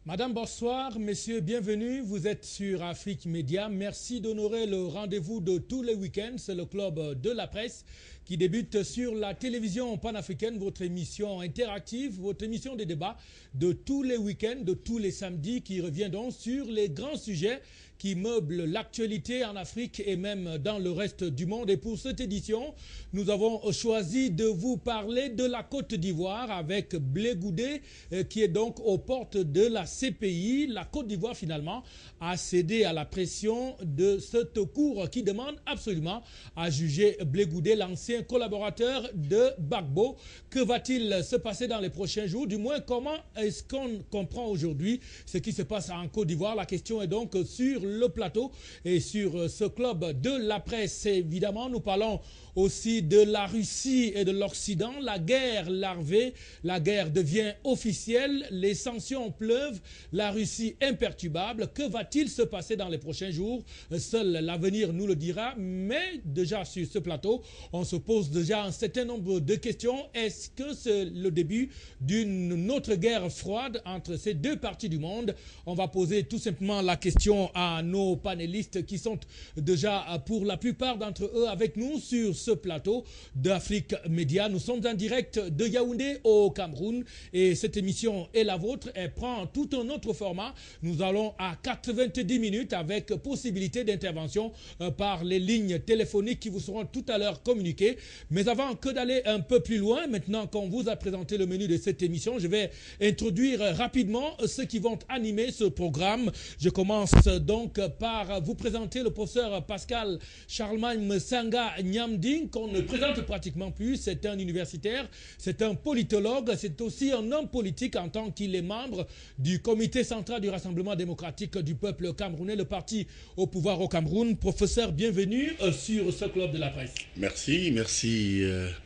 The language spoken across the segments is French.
Madame, bonsoir. Messieurs, bienvenue. Vous êtes sur Afrique Média. Merci d'honorer le rendez-vous de tous les week-ends. C'est le club de la presse qui débute sur la télévision panafricaine, votre émission interactive, votre émission de débat de tous les week-ends, de tous les samedis, qui revient donc sur les grands sujets qui meublent l'actualité en Afrique et même dans le reste du monde. Et pour cette édition, nous avons choisi de vous parler de la Côte d'Ivoire avec Blé Goudé, qui est donc aux portes de la CPI. La Côte d'Ivoire, finalement, a cédé à la pression de cette cour qui demande absolument à juger Blé Goudé, l'ancien collaborateur de Gbagbo. Que va-t-il se passer dans les prochains jours? Du moins, comment est-ce qu'on comprend aujourd'hui ce qui se passe en Côte d'Ivoire? La question est donc sur le plateau et sur ce club de la presse. Évidemment, nous parlons aussi de la Russie et de l'Occident. La guerre larvée, la guerre devient officielle, les sanctions pleuvent, la Russie imperturbable. Que va-t-il se passer dans les prochains jours? Seul l'avenir nous le dira, mais déjà sur ce plateau, on se pose déjà un certain nombre de questions. Est-ce que c'est le début d'une autre guerre froide entre ces deux parties du monde? On va poser tout simplement la question à nos panélistes qui sont déjà pour la plupart d'entre eux avec nous sur ce plateau d'Afrique Média. Nous sommes en direct de Yaoundé au Cameroun et cette émission est la vôtre. Elle prend tout un autre format. Nous allons à 90 minutes avec possibilité d'intervention par les lignes téléphoniques qui vous seront tout à l'heure communiquées. Mais avant que d'aller un peu plus loin, maintenant qu'on vous a présenté le menu de cette émission, je vais introduire rapidement ceux qui vont animer ce programme. Je commence donc par vous présenter le professeur Pascal Charlemagne Msanga Nyamding, qu'on ne présente pratiquement plus. C'est un universitaire, c'est un politologue, c'est aussi un homme politique en tant qu'il est membre du comité central du Rassemblement démocratique du peuple camerounais, le parti au pouvoir au Cameroun. Professeur, bienvenue sur ce club de la presse. Merci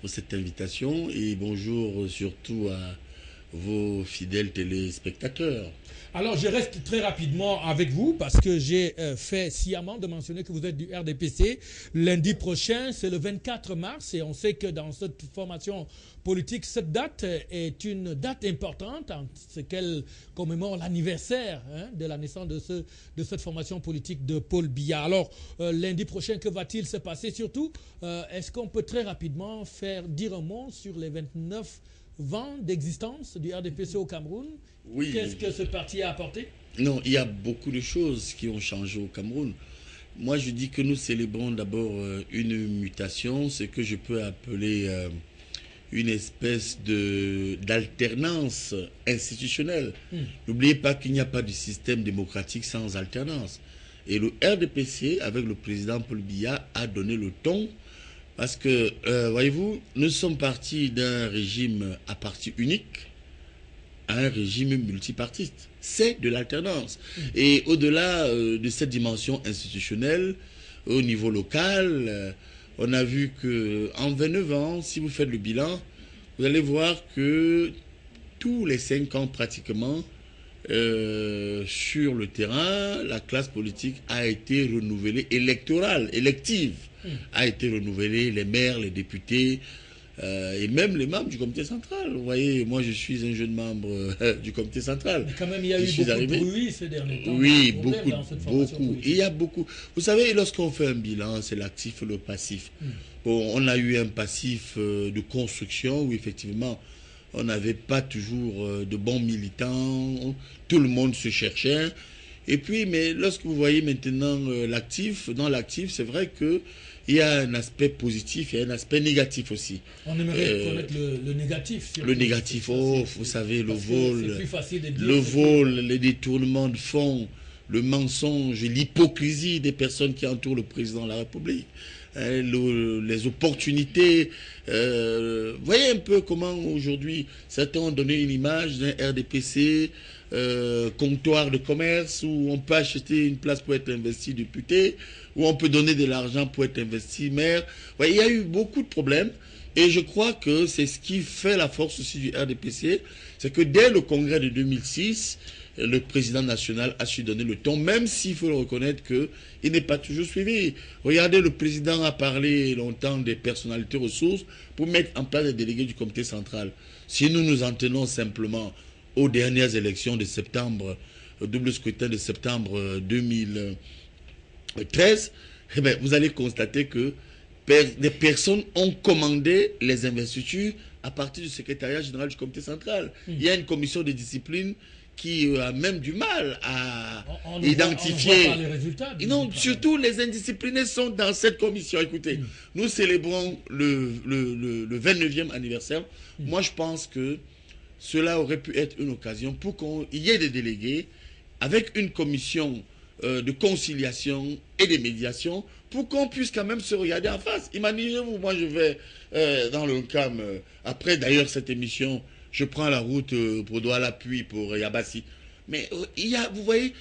pour cette invitation et bonjour surtout à vos fidèles téléspectateurs. Alors, je reste très rapidement avec vous parce que j'ai fait sciemment de mentionner que vous êtes du RDPC. Lundi prochain, c'est le 24 mars et on sait que dans cette formation politique, cette date est une date importante en ce qu'elle commémore l'anniversaire de la naissance de cette formation politique de Paul Biya. Alors, lundi prochain, que va-t-il se passer? Surtout, est-ce qu'on peut très rapidement dire un mot sur les 29 ans d'existence du RDPC au Cameroun? Oui. Qu'est-ce que ce parti a apporté? Non, il y a beaucoup de choses qui ont changé au Cameroun. Moi, je dis que nous célébrons d'abord une mutation, ce que je peux appeler une espèce d'alternance institutionnelle. N'oubliez pas qu'il n'y a pas de système démocratique sans alternance. Et le RDPC, avec le président Paul Biya, a donné le ton. Parce que, voyez-vous, nous sommes partis d'un régime à parti unique à un régime multipartite. C'est de l'alternance. Et au-delà de cette dimension institutionnelle, au niveau local, on a vu qu'en 29 ans, si vous faites le bilan, vous allez voir que tous les 5 ans pratiquement, sur le terrain, la classe politique a été renouvelée, élective, a été renouvelée, les maires, les députés, et même les membres du comité central. Vous voyez, moi je suis un jeune membre du comité central. Mais quand même, il y a eu beaucoup de bruit ces derniers temps. Oui, beaucoup. Il y a beaucoup. Vous savez, lorsqu'on fait un bilan, c'est l'actif et le passif. Bon, on a eu un passif de construction où effectivement, on n'avait pas toujours de bons militants, tout le monde se cherchait. Et puis, mais lorsque vous voyez maintenant l'actif, dans l'actif, c'est vrai qu'il y a un aspect positif, il y a un aspect négatif aussi. On aimerait connaître le négatif. Le négatif, vous savez, le vol, c'est plus facile de dire le vol, les détournements de fonds, le mensonge, l'hypocrisie des personnes qui entourent le président de la République. Les opportunités. Voyez un peu comment aujourd'hui certains ont donné une image d'un RDPC comptoir de commerce où on peut acheter une place pour être investi député, où on peut donner de l'argent pour être investi maire. Voyez, il y a eu beaucoup de problèmes et je crois que c'est ce qui fait la force aussi du RDPC, c'est que dès le congrès de 2006, le président national a su donner le ton, même s'il faut le reconnaître qu'il n'est pas toujours suivi. Regardez, le président a parlé longtemps des personnalités ressources pour mettre en place les délégués du comité central. Si nous nous en tenons simplement aux dernières élections de septembre, double scrutin de septembre 2013, eh bien, vous allez constater que des personnes ont commandé les investitures à partir du secrétariat général du comité central. Il y a une commission de discipline qui a même du mal à identifier. On voit pas les résultats, non, surtout les indisciplinés sont dans cette commission. Écoutez, nous célébrons le 29e anniversaire. Moi, je pense que cela aurait pu être une occasion pour qu'il y ait des délégués avec une commission de conciliation et de médiation pour qu'on puisse quand même se regarder en face. Imaginez-vous, moi je vais dans le CAM, après d'ailleurs cette émission, je prends la route pour Douala puis pour Yabassi. Mais vous voyez,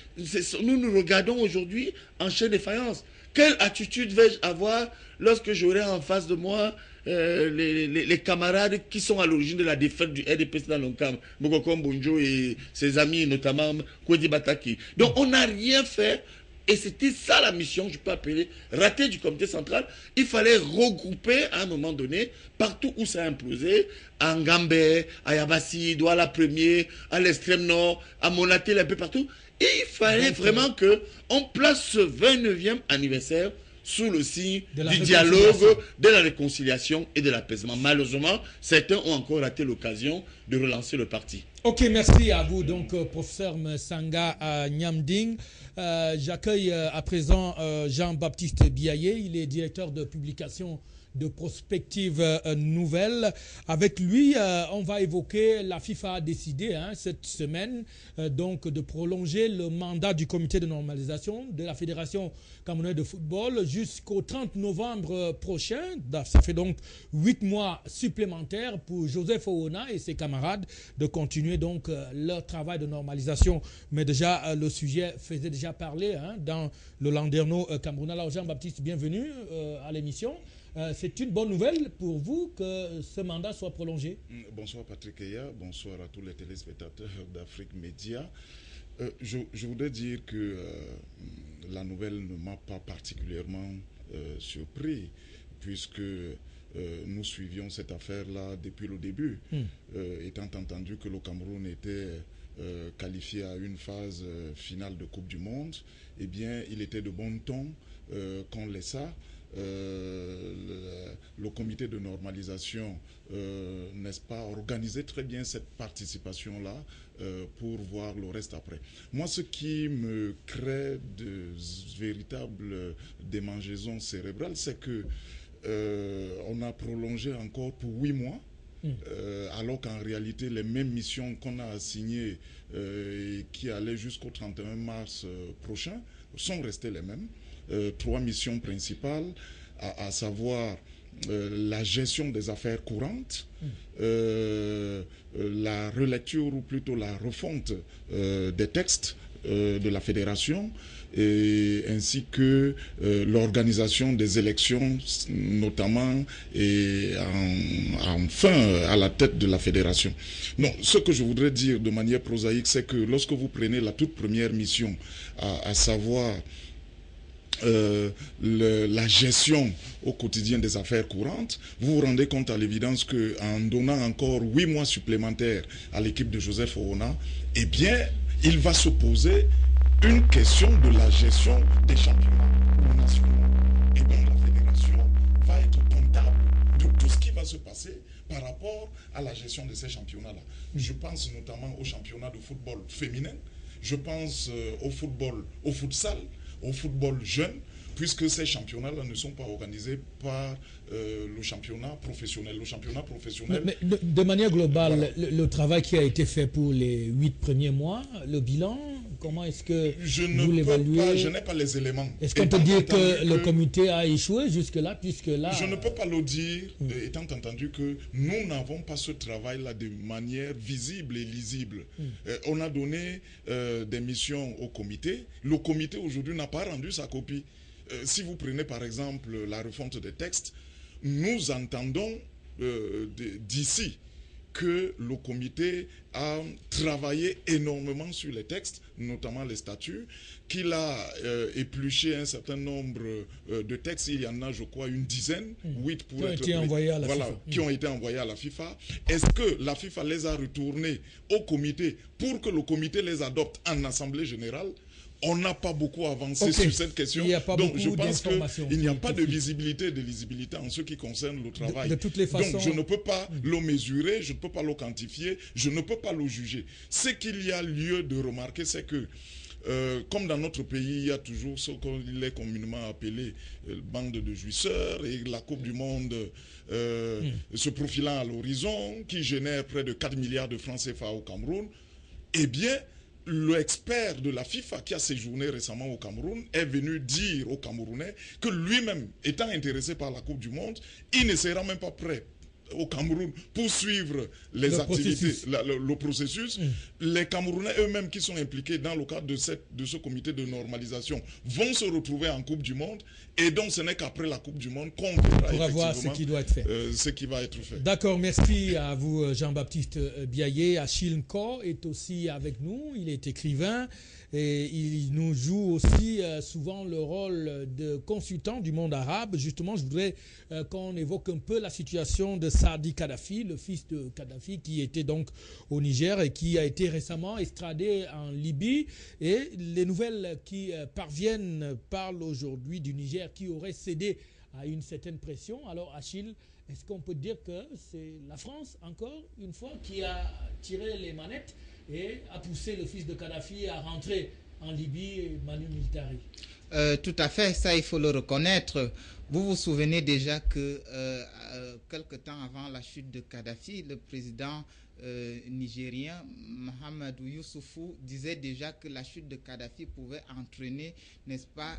nous regardons aujourd'hui en chaîne de faïence. Quelle attitude vais-je avoir lorsque j'aurai en face de moi les camarades qui sont à l'origine de la défaite du RDPC dans l'ONCAM, Bokoko Mbonjo et ses amis, notamment Kwedi Bataki. Donc on n'a rien fait. Et c'était ça la mission, je peux appeler, raté du comité central. Il fallait regrouper à un moment donné, partout où ça a implosé, à Ngambé, à Yabassi, Douala Premier, à l'extrême nord, à Monatel, un peu partout. Et il fallait vraiment qu'on place ce 29e anniversaire sous le signe du dialogue, de la réconciliation et de l'apaisement. Malheureusement, certains ont encore raté l'occasion de relancer le parti. Ok, merci à vous, donc, professeur Msanga Nyamding. J'accueille à présent Jean-Baptiste Biaye, il est directeur de publication de prospective nouvelle. Avec lui, on va évoquer, la FIFA a décidé cette semaine donc de prolonger le mandat du comité de normalisation de la Fédération camerounaise de football jusqu'au 30 novembre prochain. Ça fait donc 8 mois supplémentaires pour Joseph Owona et ses camarades de continuer donc leur travail de normalisation. Mais déjà, le sujet faisait déjà parler dans le Landerneau Cameroun. Alors Jean-Baptiste, bienvenue à l'émission. C'est une bonne nouvelle pour vous que ce mandat soit prolongé. Bonsoir Patrick Eya, bonsoir à tous les téléspectateurs d'Afrique Média. Je voudrais dire que la nouvelle ne m'a pas particulièrement surpris, puisque nous suivions cette affaire-là depuis le début, étant entendu que le Cameroun était qualifié à une phase finale de Coupe du Monde. Eh bien, il était de bon ton qu'on laissa le comité de normalisation, n'est-ce pas, organiser très bien cette participation-là pour voir le reste après. Moi, ce qui me crée de véritables démangeaisons cérébrales, c'est que on a prolongé encore pour 8 mois, alors qu'en réalité, les mêmes missions qu'on a assignées et qui allaient jusqu'au 31 mars prochain sont restées les mêmes. 3 missions principales, à savoir la gestion des affaires courantes, la relecture ou plutôt la refonte des textes de la fédération, et ainsi que l'organisation des élections, notamment et enfin à la tête de la fédération. Non, ce que je voudrais dire de manière prosaïque, c'est que lorsque vous prenez la toute première mission, à savoir la gestion au quotidien des affaires courantes, vous vous rendez compte à l'évidence qu'en donnant encore 8 mois supplémentaires à l'équipe de Joseph Owona, eh bien, il va se poser une question de la gestion des championnats nationaux. Et donc la fédération va être comptable de tout ce qui va se passer par rapport à la gestion de ces championnats-là. Je pense notamment au championnat de football féminin, je pense au futsal, au football jeune, puisque ces championnats-là ne sont pas organisés par le championnat professionnel. Le championnat professionnel... Mais de manière globale, voilà, le travail qui a été fait pour les 8 premiers mois, le bilan, comment est-ce que vous l'évaluez? Je n'ai pas les éléments. Est-ce qu'on peut dire que le comité a échoué jusque-là, puisque là... Je ne peux pas le dire, étant entendu que nous n'avons pas ce travail-là de manière visible et lisible. On a donné des missions au comité. Le comité aujourd'hui n'a pas rendu sa copie. Si vous prenez par exemple la refonte des textes, nous entendons d'ici que le comité a travaillé énormément sur les textes, notamment les statuts, qu'il a épluché un certain nombre de textes. Il y en a, je crois, une dizaine, 8 pour être qui ont été envoyés à la FIFA. Qui ont été envoyés à la FIFA. Est-ce que la FIFA les a retournés au comité pour que le comité les adopte en Assemblée générale? On n'a pas beaucoup avancé sur cette question. Donc je pense qu'il n'y a pas de visibilité et de lisibilité en ce qui concerne le travail. De toutes les façons... Donc je ne peux pas le mesurer, je ne peux pas le quantifier, je ne peux pas le juger. Ce qu'il y a lieu de remarquer, c'est que comme dans notre pays, il y a toujours ce qu'il est communément appelé bande de jouisseurs et la Coupe du Monde se profilant à l'horizon, qui génère près de 4 milliards de francs CFA au Cameroun. Eh bien, l'expert de la FIFA qui a séjourné récemment au Cameroun est venu dire aux Camerounais que lui-même, étant intéressé par la Coupe du Monde, il ne sera même pas prêt au Cameroun pour suivre les activités, le processus. Les Camerounais eux-mêmes qui sont impliqués dans le cadre de ce comité de normalisation vont se retrouver en Coupe du Monde, et donc ce n'est qu'après la Coupe du Monde qu'on verra effectivement voir ce qui doit être fait. Ce qui va être fait. D'accord, merci à vous Jean-Baptiste Biaye. Achille Nko est aussi avec nous, il est écrivain. Et il nous joue aussi souvent le rôle de consultant du monde arabe. Justement, je voudrais qu'on évoque un peu la situation de Saadi Kadhafi, le fils de Kadhafi, qui était donc au Niger et qui a été récemment extradé en Libye. Et les nouvelles qui parviennent parlent aujourd'hui du Niger qui aurait cédé à une certaine pression. Alors, Achille, est-ce qu'on peut dire que c'est la France, encore une fois, qui a tiré les manettes et a poussé le fils de Kadhafi à rentrer en Libye et Manu Militari? Tout à fait, ça il faut le reconnaître. Vous vous souvenez déjà que quelque temps avant la chute de Kadhafi, le président nigérien Mahamadou Youssoufou disait déjà que la chute de Kadhafi pouvait entraîner, n'est-ce pas,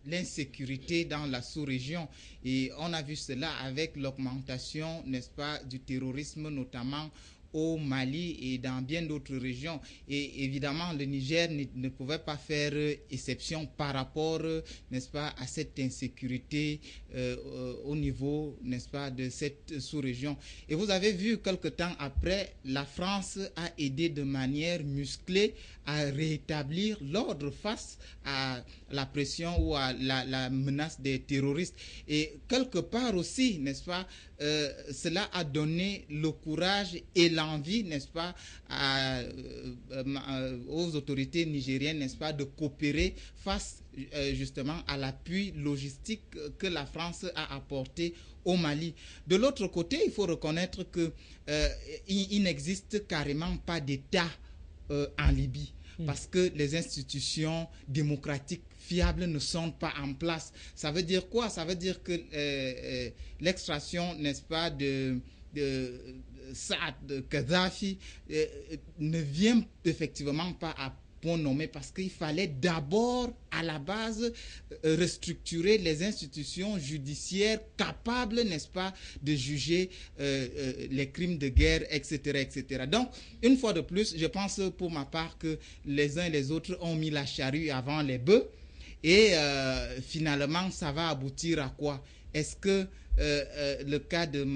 l'insécurité dans la sous-région. Et on a vu cela avec l'augmentation, n'est-ce pas, du terrorisme, notamment au Mali et dans bien d'autres régions. Et évidemment, le Niger ne pouvait pas faire exception par rapport, n'est-ce pas, à cette insécurité au niveau, n'est-ce pas, de cette sous-région. Et vous avez vu, quelque temps après, la France a aidé de manière musclée à rétablir l'ordre face à la pression ou à la menace des terroristes. Et quelque part aussi, n'est-ce pas, cela a donné le courage et l'envie, n'est-ce pas, aux autorités nigériennes, n'est-ce pas, de coopérer face justement à l'appui logistique que la France a apporté au Mali. De l'autre côté, il faut reconnaître que il n'existe carrément pas d'État en Libye, parce que les institutions démocratiques fiables ne sont pas en place. Ça veut dire quoi? Ça veut dire que l'extraction, n'est-ce pas, de Saad Kadhafi ne vient effectivement pas à point nommé, parce qu'il fallait d'abord à la base restructurer les institutions judiciaires capables, n'est-ce pas, de juger les crimes de guerre, etc., etc. Donc, une fois de plus, je pense pour ma part que les uns et les autres ont mis la charrue avant les bœufs, et finalement, ça va aboutir à quoi? Est-ce que le cas de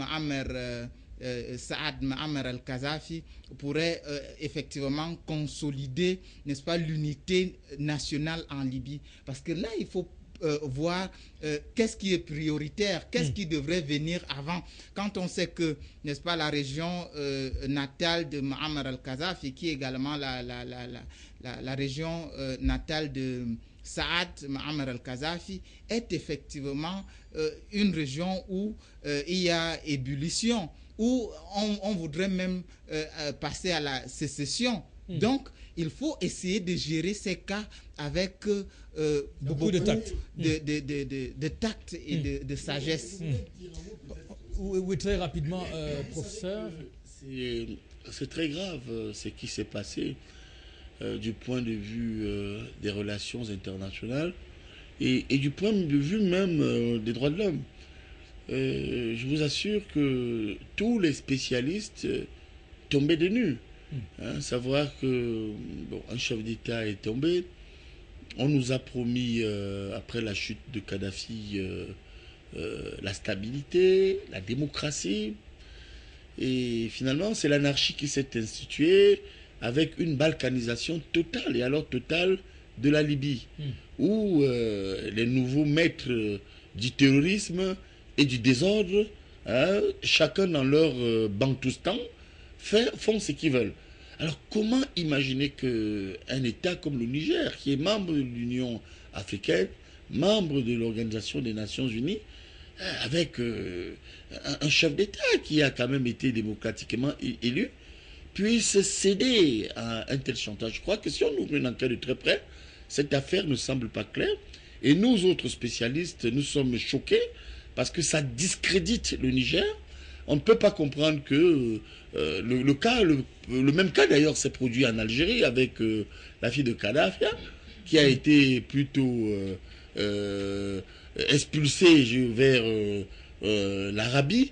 Saad Ma'amar al-Kadhafi pourrait effectivement consolider, n'est-ce pas, l'unité nationale en Libye? Parce que là, il faut voir qu'est-ce qui est prioritaire, qu'est-ce qui devrait venir avant. Quand on sait que, n'est-ce pas, la région natale de Ma'amar al-Kadhafi, qui est également la région natale de Saad Ma'amar al-Kadhafi, est effectivement une région où il y a ébullition, où on voudrait même passer à la sécession. Donc, il faut essayer de gérer ces cas avec beaucoup de tact, de tact et de sagesse. Oui, très rapidement, professeur. C'est très grave ce qui s'est passé du point de vue des relations internationales et du point de vue même des droits de l'homme. Je vous assure que tous les spécialistes tombaient des nues. Savoir que un chef d'État est tombé, on nous a promis après la chute de Kadhafi la stabilité, la démocratie, Et finalement, c'est l'anarchie qui s'est instituée avec une balkanisation totale, et alors totale, de la Libye, où les nouveaux maîtres du terrorisme et du désordre, chacun dans leur bantoustan, font ce qu'ils veulent. Alors comment imaginer qu'un État comme le Niger, qui est membre de l'Union africaine, membre de l'Organisation des Nations Unies, avec un chef d'État qui a quand même été démocratiquement élu, puisse céder à un tel chantage? Je crois que si on ouvre une enquête de très près, cette affaire ne semble pas claire. Et nous autres spécialistes, nous sommes choqués parce que ça discrédite le Niger. On ne peut pas comprendre que le même cas d'ailleurs s'est produit en Algérie avec la fille de Kadhafi, qui a été plutôt expulsée vers l'Arabie.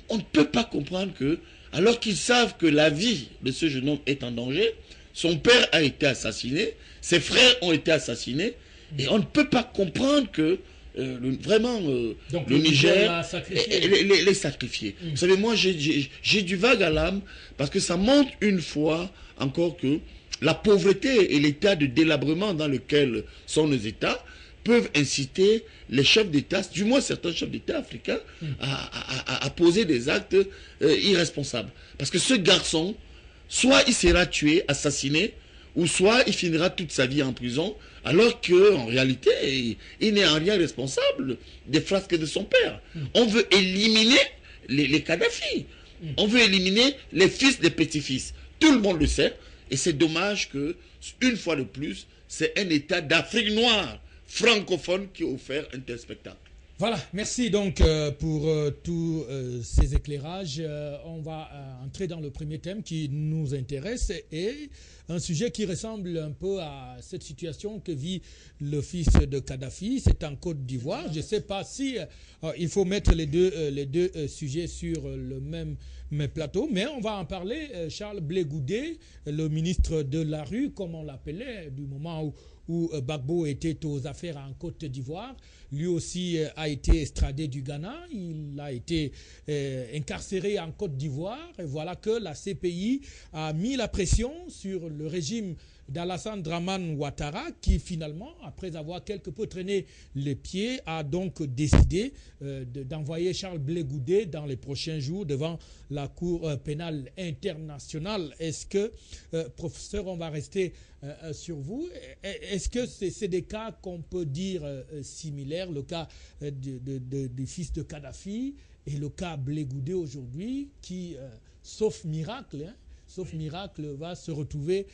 On ne peut pas comprendre que, alors qu'ils savent que la vie de ce jeune homme est en danger, son père a été assassiné, ses frères ont été assassinés, et on ne peut pas comprendre que le Niger les sacrifier. Vous savez, moi j'ai du vague à l'âme parce que ça montre une fois encore que la pauvreté et l'état de délabrement dans lequel sont nos États peuvent inciter les chefs d'État, du moins certains chefs d'État africains, à poser des actes irresponsables. Parce que ce garçon, soit il sera tué, assassiné, ou soit il finira toute sa vie en prison, alors qu'en réalité, il n'est en rien responsable des frasques de son père. On veut éliminer les Kadhafi. On veut éliminer les fils des petits-fils. Tout le monde le sait. Et c'est dommage que, une fois de plus, c'est un État d'Afrique noire francophone qui a offert un tel spectacle. Voilà, merci donc pour tous ces éclairages. On va entrer dans le premier thème qui nous intéresse et un sujet qui ressemble un peu à cette situation que vit le fils de Kadhafi. C'est en Côte d'Ivoire. Je ne sais pas si il faut mettre les deux sujets sur le même plateau, mais on va en parler. Charles Blé Goudé, le ministre de la rue, comme on l'appelait, du moment où Gbagbo était aux affaires en Côte d'Ivoire. Lui aussi a été extradé du Ghana. Il a été incarcéré en Côte d'Ivoire. Et voilà que la CPI a mis la pression sur le régime d'Alassane Dramane Ouattara, qui finalement, après avoir quelque peu traîné les pieds, a donc décidé d'envoyer Charles Blé Goudé dans les prochains jours devant la Cour pénale internationale. Est-ce que, professeur, on va rester sur vous, est-ce que c'est des cas qu'on peut dire similaires, le cas du fils de Kadhafi et le cas Blé Goudé aujourd'hui, qui, sauf miracle, va se retrouver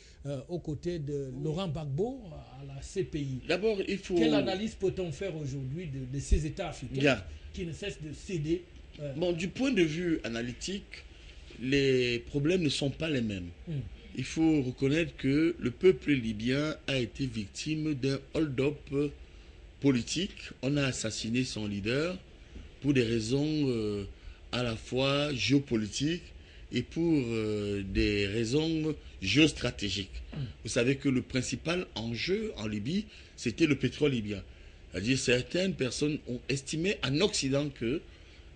aux côtés de Laurent Gbagbo à la CPI. D'abord, il faut... Quelle analyse peut-on faire aujourd'hui de ces États africains qui ne cessent de céder Bon, du point de vue analytique, les problèmes ne sont pas les mêmes. Il faut reconnaître que le peuple libyen a été victime d'un hold-up politique. On a assassiné son leader pour des raisons à la fois géopolitiques et pour des raisons géostratégiques. Vous savez que le principal enjeu en Libye, c'était le pétrole libyen. C'est-à-dire certaines personnes ont estimé en Occident que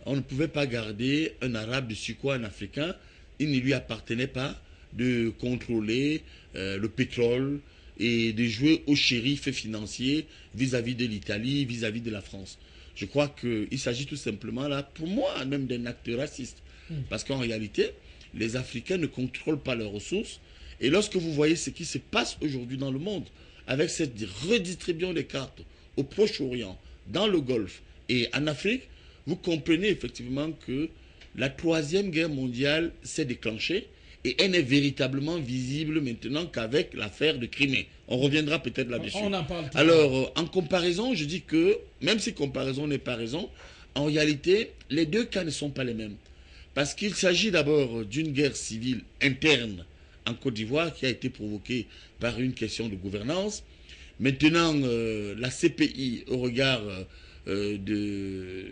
on ne pouvait pas garder un Arabe de Suko, un Africain. Il ne lui appartenait pas de contrôler le pétrole et de jouer au shérif financier vis-à-vis de l'Italie, vis-à-vis de la France. Je crois qu'il s'agit tout simplement là, pour moi, même d'un acte raciste. Parce qu'en réalité, les Africains ne contrôlent pas leurs ressources. Et lorsque vous voyez ce qui se passe aujourd'hui dans le monde, avec cette redistribution des cartes au Proche-Orient, dans le Golfe et en Afrique, vous comprenez effectivement que la Troisième Guerre mondiale s'est déclenchée et elle n'est véritablement visible maintenant qu'avec l'affaire de Crimée. On reviendra peut-être là-dessus. On en parle. Alors, en comparaison, je dis que, même si comparaison n'est pas raison, en réalité, les deux cas ne sont pas les mêmes. Parce qu'il s'agit d'abord d'une guerre civile interne en Côte d'Ivoire qui a été provoquée par une question de gouvernance. Maintenant, la CPI, au regard de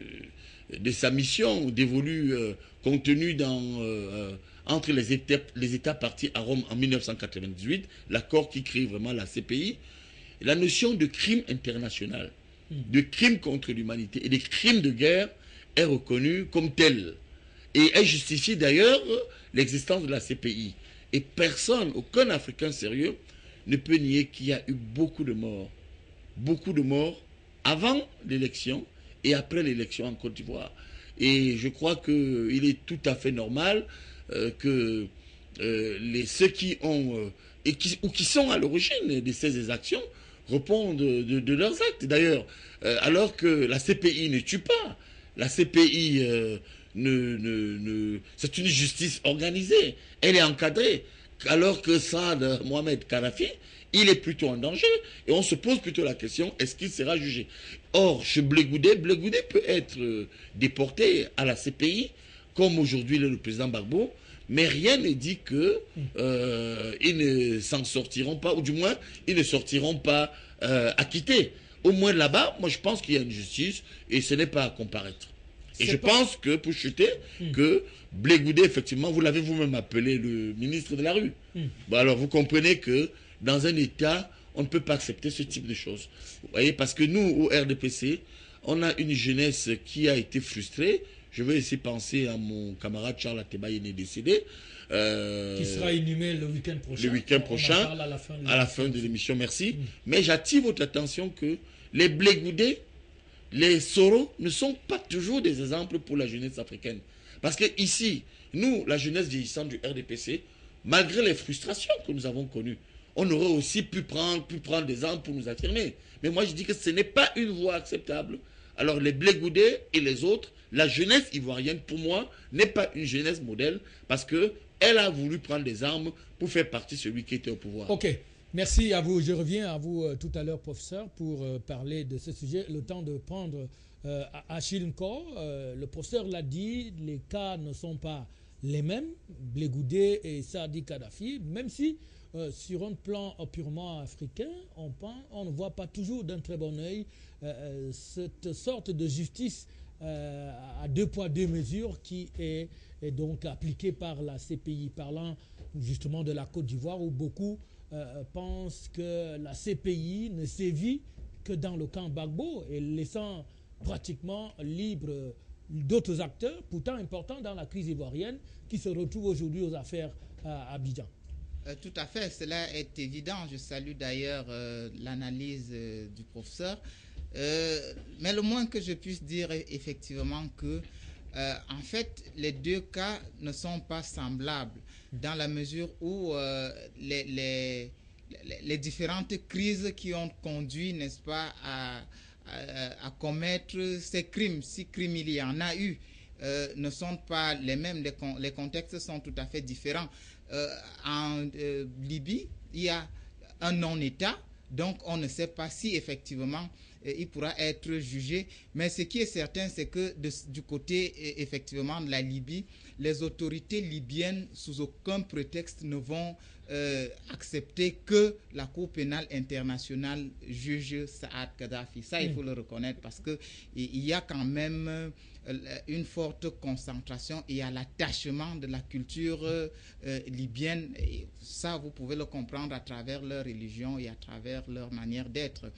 sa mission dévolue, contenue entre les États partis à Rome en 1998, l'accord qui crée vraiment la CPI, la notion de crime international, de crime contre l'humanité et des crimes de guerre est reconnue comme telle. Et elle justifie d'ailleurs l'existence de la CPI. Et personne, aucun Africain sérieux, ne peut nier qu'il y a eu beaucoup de morts. Beaucoup de morts avant l'élection et après l'élection en Côte d'Ivoire. Et je crois qu'il est tout à fait normal que ceux qui ont ou qui sont à l'origine de ces actions répondent de leurs actes. D'ailleurs, alors que la CPI ne tue pas, la CPI c'est une justice organisée, elle est encadrée, alors que Saad Mohamed Kadhafi, il est plutôt en danger et on se pose plutôt la question, est-ce qu'il sera jugé? Or, chez Blé Goudé peut être déporté à la CPI, comme aujourd'hui le président Gbagbo, mais rien ne dit qu'ils ne s'en sortiront pas, ou du moins, ils ne sortiront pas acquittés. Au moins là-bas, moi je pense qu'il y a une justice et ce n'est pas à comparaître. Et je pense que, pour chuter, que Blé Goudé, effectivement, vous l'avez vous-même appelé le ministre de la rue. Bon, alors vous comprenez que dans un État, on ne peut pas accepter ce type de choses. Vous voyez, parce que nous, au RDPC, on a une jeunesse qui a été frustrée. Je vais essayer de penser à mon camarade Charles Ateba, il est décédé. Qui sera inhumé le week-end prochain. Le week-end prochain, à la fin de l'émission, merci. Mais j'attire votre attention que les Blé Goudé, les Soro ne sont pas toujours des exemples pour la jeunesse africaine. Parce que ici, nous, la jeunesse vieillissante du RDPC, malgré les frustrations que nous avons connues, on aurait aussi pu prendre des armes pour nous affirmer. Mais moi, je dis que ce n'est pas une voie acceptable. Alors, les Blé Goudé et les autres, la jeunesse ivoirienne, pour moi, n'est pas une jeunesse modèle parce qu'elle a voulu prendre des armes pour faire partie de celui qui était au pouvoir. Ok. Merci à vous. Je reviens à vous tout à l'heure, professeur, pour parler de ce sujet. Le temps de prendre Achille Nkor. Le professeur l'a dit, les cas ne sont pas les mêmes, Blé Goudé et Saadi Kadhafi, même si sur un plan purement africain, on ne voit pas toujours d'un très bon œil cette sorte de justice à 2 poids 2 mesures qui est donc appliquée par la CPI, parlant justement de la Côte d'Ivoire où beaucoup pense que la CPI ne sévit que dans le camp Gbagbo et laissant pratiquement libre d'autres acteurs, pourtant importants dans la crise ivoirienne, qui se retrouvent aujourd'hui aux affaires à Abidjan. Tout à fait, cela est évident. Je salue d'ailleurs l'analyse du professeur. Mais le moins que je puisse dire est effectivement que en fait, les deux cas ne sont pas semblables dans la mesure où les différentes crises qui ont conduit, n'est-ce pas, à commettre ces crimes, si crimes il y en a eu, ne sont pas les mêmes, les contextes sont tout à fait différents. En Libye, il y a un non-État, donc on ne sait pas si effectivement il pourra être jugé. Mais ce qui est certain, c'est que du côté effectivement de la Libye, les autorités libyennes, sous aucun prétexte, ne vont accepter que la Cour pénale internationale juge Saad Kadhafi. Ça, il faut le reconnaître parce qu'il y a quand même une forte concentration et à l'attachement de la culture libyenne. Et ça, vous pouvez le comprendre à travers leur religion et à travers leur manière d'être.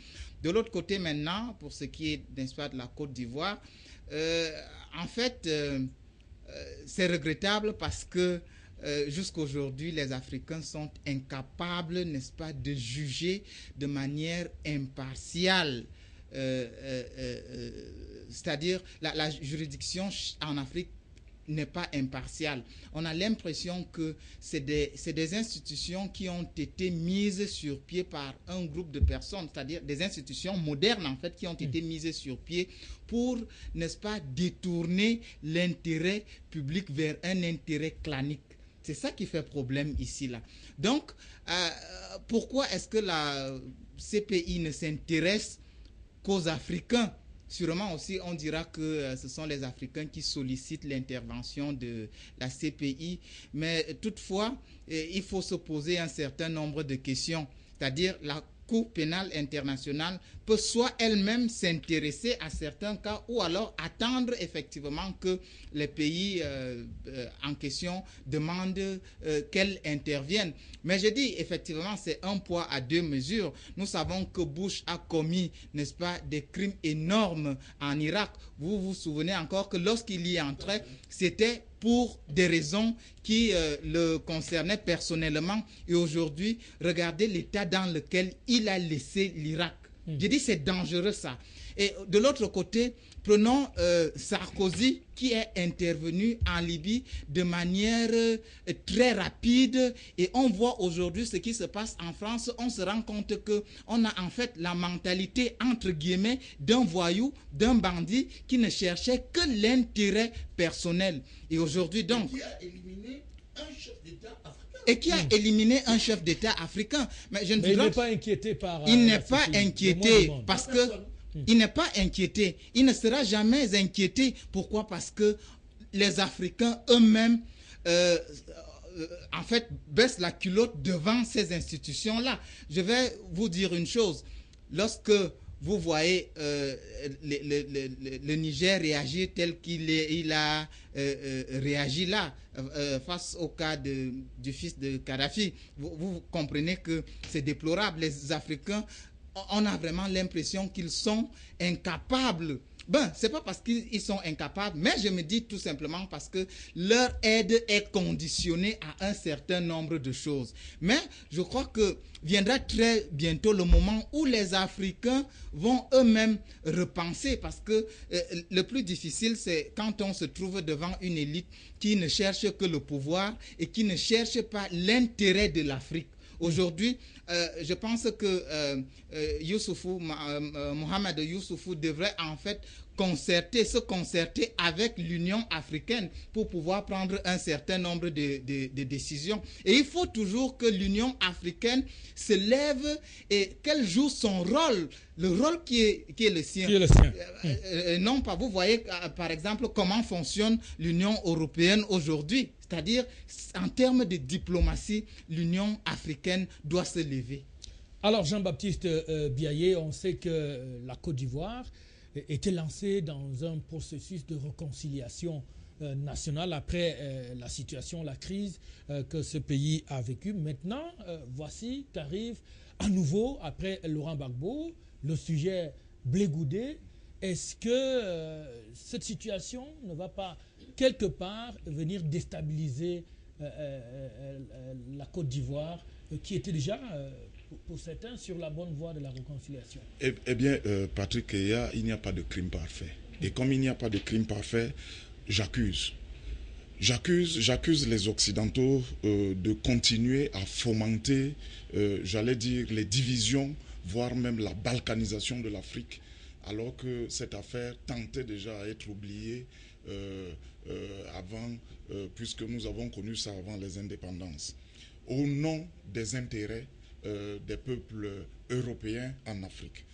De l'autre côté maintenant, pour ce qui est, n'est-ce pas, de la Côte d'Ivoire, en fait, c'est regrettable parce que jusqu'aujourd'hui, les Africains sont incapables, n'est-ce pas, de juger de manière impartiale. C'est-à-dire, la juridiction en Afrique n'est pas impartiale. On a l'impression que c'est des institutions qui ont été mises sur pied par un groupe de personnes, c'est-à-dire des institutions modernes, en fait, qui ont été mises sur pied pour, n'est-ce pas, détourner l'intérêt public vers un intérêt clanique. C'est ça qui fait problème ici, là. Donc, pourquoi est-ce que la CPI ne s'intéresse qu'aux Africains? Sûrement aussi, on dira que ce sont les Africains qui sollicitent l'intervention de la CPI. Mais toutefois, il faut se poser un certain nombre de questions. C'est-à-dire, la Cour pénale internationale peut soit elle-même s'intéresser à certains cas ou alors attendre effectivement que les pays en question demandent qu'elle intervienne. Mais je dis effectivement c'est un poids à 2 mesures. Nous savons que Bush a commis, n'est-ce pas, des crimes énormes en Irak. Vous vous souvenez encore que lorsqu'il y entrait, c'était pour des raisons qui le concernaient personnellement. Et aujourd'hui, regardez l'état dans lequel il a laissé l'Irak. J'ai dit c'est dangereux ça. Et de l'autre côté, prenons Sarkozy qui est intervenu en Libye de manière très rapide, et on voit aujourd'hui ce qui se passe en France. On se rend compte qu'on a en fait la mentalité entre guillemets d'un voyou, d'un bandit qui ne cherchait que l'intérêt personnel. Et aujourd'hui donc... Et qui a éliminé un chef d'État africain. Mais je ne il n'est pas inquiété par... Il n'est pas inquiété parce que... Il n'est pas inquiété. Il ne sera jamais inquiété. Pourquoi? Parce que les Africains eux-mêmes, en fait, baissent la culotte devant ces institutions-là. Je vais vous dire une chose. Lorsque vous voyez le Niger réagir tel qu'il a réagi là, face au cas du fils de Kadhafi, vous comprenez que c'est déplorable. Les Africains, on a vraiment l'impression qu'ils sont incapables. Ben, c'est pas parce qu'ils sont incapables, mais je me dis tout simplement parce que leur aide est conditionnée à un certain nombre de choses. Mais je crois que viendra très bientôt le moment où les Africains vont eux-mêmes repenser, parce que le plus difficile, c'est quand on se trouve devant une élite qui ne cherche que le pouvoir et qui ne cherche pas l'intérêt de l'Afrique. Aujourd'hui, je pense que Mohamed Youssoufou devrait en fait se concerter avec l'Union africaine pour pouvoir prendre un certain nombre de décisions. Et il faut toujours que l'Union africaine se lève et qu'elle joue son rôle, le rôle qui est le sien. Qui est le sien. Non pas, vous voyez par exemple comment fonctionne l'Union européenne aujourd'hui. C'est-à-dire, en termes de diplomatie, l'Union africaine doit se lever. Alors, Jean-Baptiste Biaye, on sait que la Côte d'Ivoire était lancée dans un processus de réconciliation nationale après la situation, la crise que ce pays a vécue. Maintenant, voici qu'arrive à nouveau, après Laurent Gbagbo, le sujet Blé Goudé. Est-ce que cette situation ne va pas quelque part venir déstabiliser la Côte d'Ivoire, qui était déjà, pour certains, sur la bonne voie de la réconciliation? Eh bien, Patrick Keya, il n'y a pas de crime parfait. Et comme il n'y a pas de crime parfait, j'accuse les Occidentaux de continuer à fomenter, j'allais dire, les divisions, voire même la balkanisation de l'Afrique, alors que cette affaire tentait déjà à être oubliée avant, puisque nous avons connu ça avant les indépendances, au nom des intérêts des peuples européens en Afrique.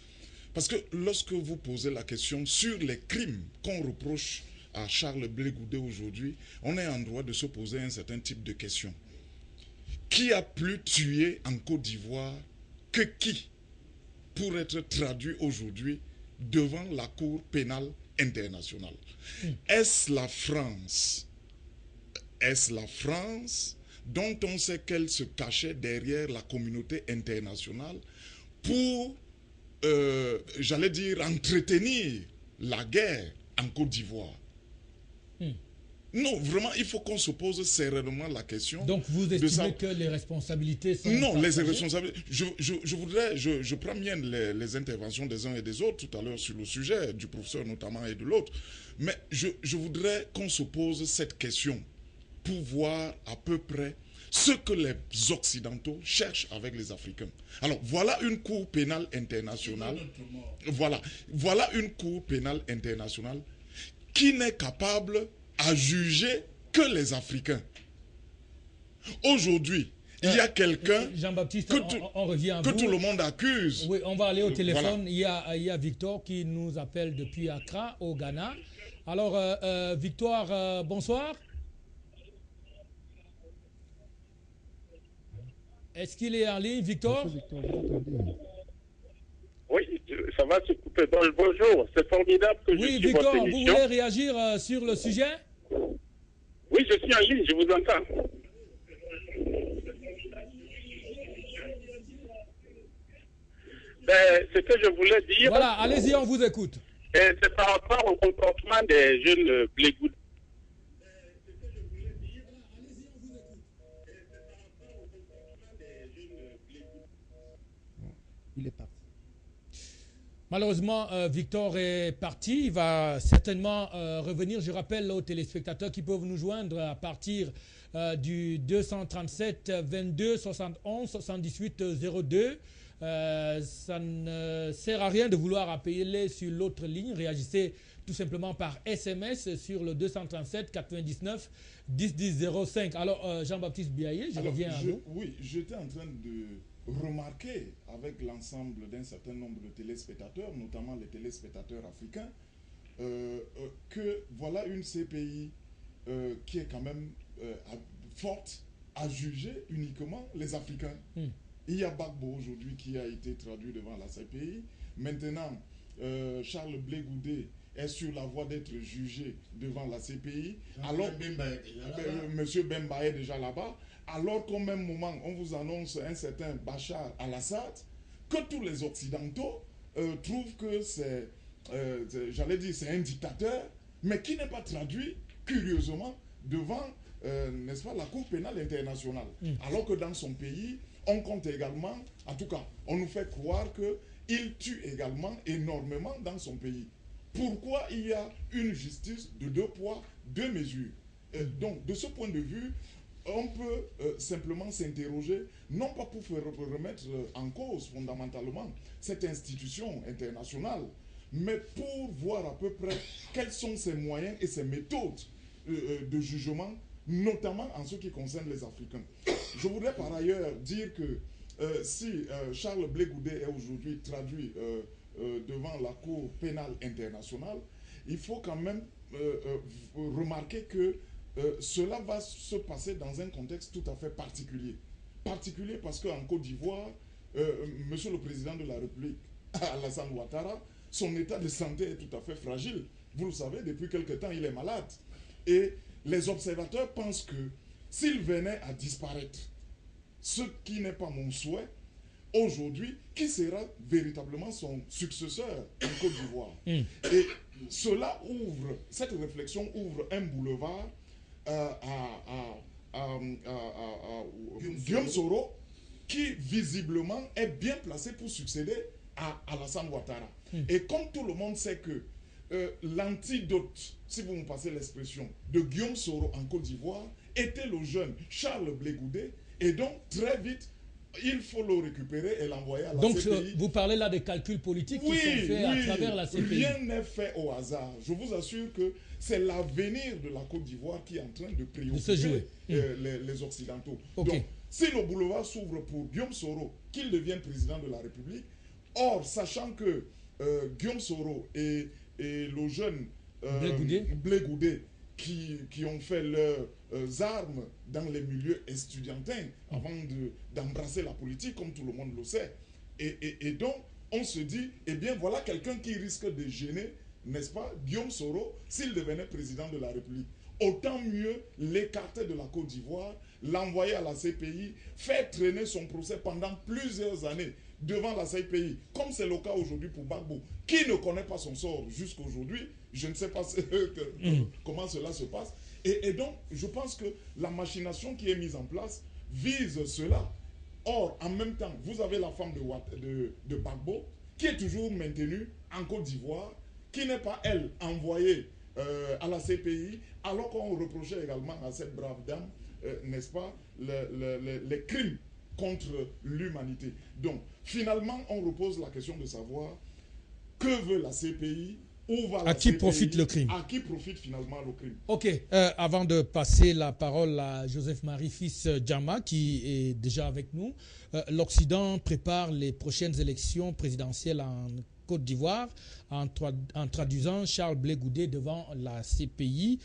Parce que lorsque vous posez la question sur les crimes qu'on reproche à Charles Blé Goudé aujourd'hui, on est en droit de se poser un certain type de questions. Qui a plus tué en Côte d'Ivoire que qui, pour être traduit aujourd'hui devant la Cour pénale internationale? Est-ce la France? Est-ce la France dont on sait qu'elle se cachait derrière la communauté internationale pour, j'allais dire, entretenir la guerre en Côte d'Ivoire? Non, vraiment, il faut qu'on se pose sérieusement la question. Donc vous estimez que les responsabilités sont... Non, partagées? les responsabilités... Je prends bien les interventions des uns et des autres tout à l'heure sur le sujet, du professeur notamment et de l'autre. Mais je voudrais qu'on se pose cette question pour voir à peu près ce que les Occidentaux cherchent avec les Africains. Alors, voilà une Cour pénale internationale. Voilà une Cour pénale internationale qui n'est capable à juger que les Africains. Aujourd'hui, il y a quelqu'un Jean-Baptiste, on revient à que vous. Tout le monde accuse. Oui, on va aller au téléphone. Voilà. Il y a Victor qui nous appelle depuis Accra, au Ghana. Alors, Victor, bonsoir. Est-ce qu'il est en ligne, Victor? Oui, ça va se couper. Bonjour, c'est formidable que je suis Victor, votre vous émission. voulez réagir sur le sujet? Oui, je suis en ligne, je vous entends. Ce que je voulais dire... Voilà, allez-y, on vous écoute. C'est par rapport au comportement des jeunes Blé Goudé. Il est parti. Malheureusement, Victor est parti. Il va certainement revenir. Je rappelle aux téléspectateurs qui peuvent nous joindre à partir du 237 22 71 78 02. Ça ne sert à rien de vouloir appeler sur l'autre ligne. Réagissez tout simplement par SMS sur le 237 99 10 10 05. Alors, Jean-Baptiste Biaye, je reviens à vous. Oui, j'étais en train de remarquer avec l'ensemble d'un certain nombre de téléspectateurs, notamment les téléspectateurs africains, que voilà une CPI qui est quand même forte à juger uniquement les Africains. Il y a Gbagbo aujourd'hui qui a été traduit devant la CPI. Maintenant, Charles Blé Goudé est sur la voie d'être jugé devant la CPI. Alors, Monsieur Bemba est déjà là-bas. Alors qu'au même moment, on vous annonce un certain Bachar al-Assad, que tous les Occidentaux trouvent que c'est, j'allais dire, c'est un dictateur, mais qui n'est pas traduit, curieusement, devant, n'est-ce pas, la Cour pénale internationale. Alors que dans son pays, on compte également, en tout cas, on nous fait croire qu'il tue également énormément dans son pays. Pourquoi il y a une justice de 2 poids, 2 mesures? Donc, de ce point de vue, on peut simplement s'interroger, non pas pour remettre en cause fondamentalement cette institution internationale, mais pour voir à peu près quels sont ses moyens et ses méthodes de jugement, notamment en ce qui concerne les Africains. Je voudrais par ailleurs dire que si Charles Blé Goudé est aujourd'hui traduit devant la Cour pénale internationale, il faut quand même remarquer que cela va se passer dans un contexte tout à fait particulier. Particulier parce qu'en Côte d'Ivoire, Monsieur le Président de la République, Alassane Ouattara, son état de santé est tout à fait fragile. Vous le savez, depuis quelque temps, il est malade. Et les observateurs pensent que s'il venait à disparaître, ce qui n'est pas mon souhait, aujourd'hui, qui sera véritablement son successeur en Côte d'Ivoire? Et cela ouvre, cette réflexion ouvre un boulevard à Guillaume Soro, qui visiblement est bien placé pour succéder à Alassane Ouattara. Et comme tout le monde sait que l'antidote, si vous me passez l'expression, de Guillaume Soro en Côte d'Ivoire était le jeune Charles Blé Goudé, et donc très vite, il faut le récupérer et l'envoyer à la CPI. Donc vous parlez là des calculs politiques qui sont faits à travers la CPI. Rien n'est fait au hasard. Je vous assure que c'est l'avenir de la Côte d'Ivoire qui est en train de préoccuper les Occidentaux. Okay. Donc, si le boulevard s'ouvre pour Guillaume Soro, qu'il devienne président de la République, or, sachant que Guillaume Soro et le jeune Blé Goudé qui ont fait leurs armes dans les milieux estudiantins avant d'embrasser la politique, comme tout le monde le sait. Et donc, on se dit, eh bien, voilà quelqu'un qui risque de gêner, n'est-ce pas, Guillaume Soro, s'il devenait président de la République. Autant mieux l'écarter de la Côte d'Ivoire, l'envoyer à la CPI, faire traîner son procès pendant plusieurs années devant la CPI, comme c'est le cas aujourd'hui pour Gbagbo, qui ne connaît pas son sort jusqu'aujourd'hui. Je ne sais pas comment cela se passe. Et donc, je pense que la machination qui est mise en place vise cela. Or, en même temps, vous avez la femme de Gbagbo, qui est toujours maintenue en Côte d'Ivoire, qui n'est pas, elle, envoyée à la CPI, alors qu'on reprochait également à cette brave dame, n'est-ce pas, les crimes contre l'humanité. Donc, finalement, on repose la question de savoir que veut la CPI, où va la CPI, à qui profite le crime. À qui profite finalement le crime. Ok, avant de passer la parole à Joseph-Marie Fils Djama, qui est déjà avec nous, l'Occident prépare les prochaines élections présidentielles en Côte d'Ivoire en traduisant Charles Blé Goudé devant la CPI.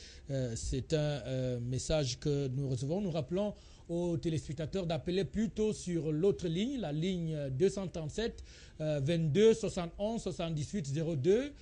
C'est un message que nous recevons. Nous rappelons aux téléspectateurs d'appeler plutôt sur l'autre ligne, la ligne 237 22 71 78 02.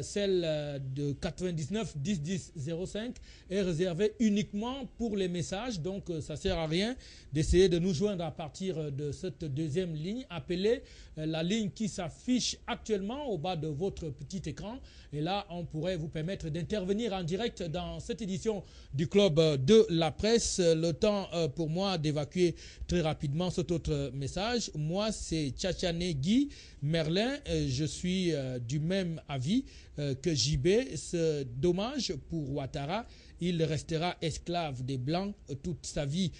celle de 99 10 10 05 est réservée uniquement pour les messages. Donc, ça ne sert à rien d'essayer de nous joindre à partir de cette deuxième ligne. Appelez la ligne qui s'affiche actuellement au bas de votre petit écran. Et là, on pourrait vous permettre d'intervenir en direct dans cette édition du Club de la Presse. Le temps pour moi d'évacuer très rapidement cet autre message. Moi, c'est Tchatchané Guy Merlin. Je suis du même avis que JB. C'est dommage pour Ouattara. Il restera esclave des Blancs toute sa vie.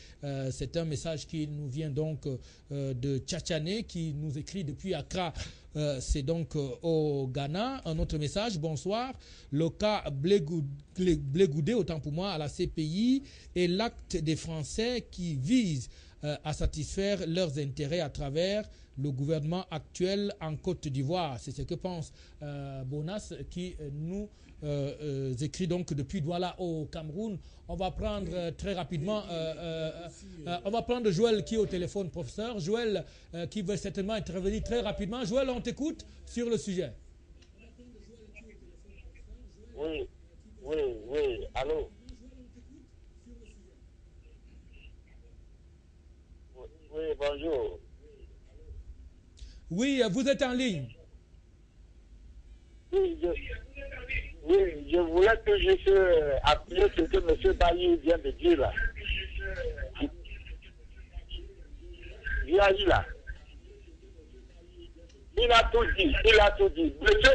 C'est un message qui nous vient donc de Tchatchané qui nous écrit depuis Accra. C'est donc au Ghana. Un autre message. Bonsoir. Le cas Blé-Goudé, autant pour moi, à la CPI est l'acte des Français qui visent à satisfaire leurs intérêts à travers le gouvernement actuel en Côte d'Ivoire. C'est ce que pense Bonas qui nous écrit donc depuis Douala au Cameroun. On va prendre très rapidement, on va prendre Joël qui est au téléphone, professeur. Joël qui veut certainement intervenir très rapidement. Joël, on t'écoute sur le sujet. Oui, allô. Oui, bonjour. Oui, vous êtes en ligne. Oui, je voulais que je appuyer ce que M. Bailly vient de dire là. Il a tout dit. M.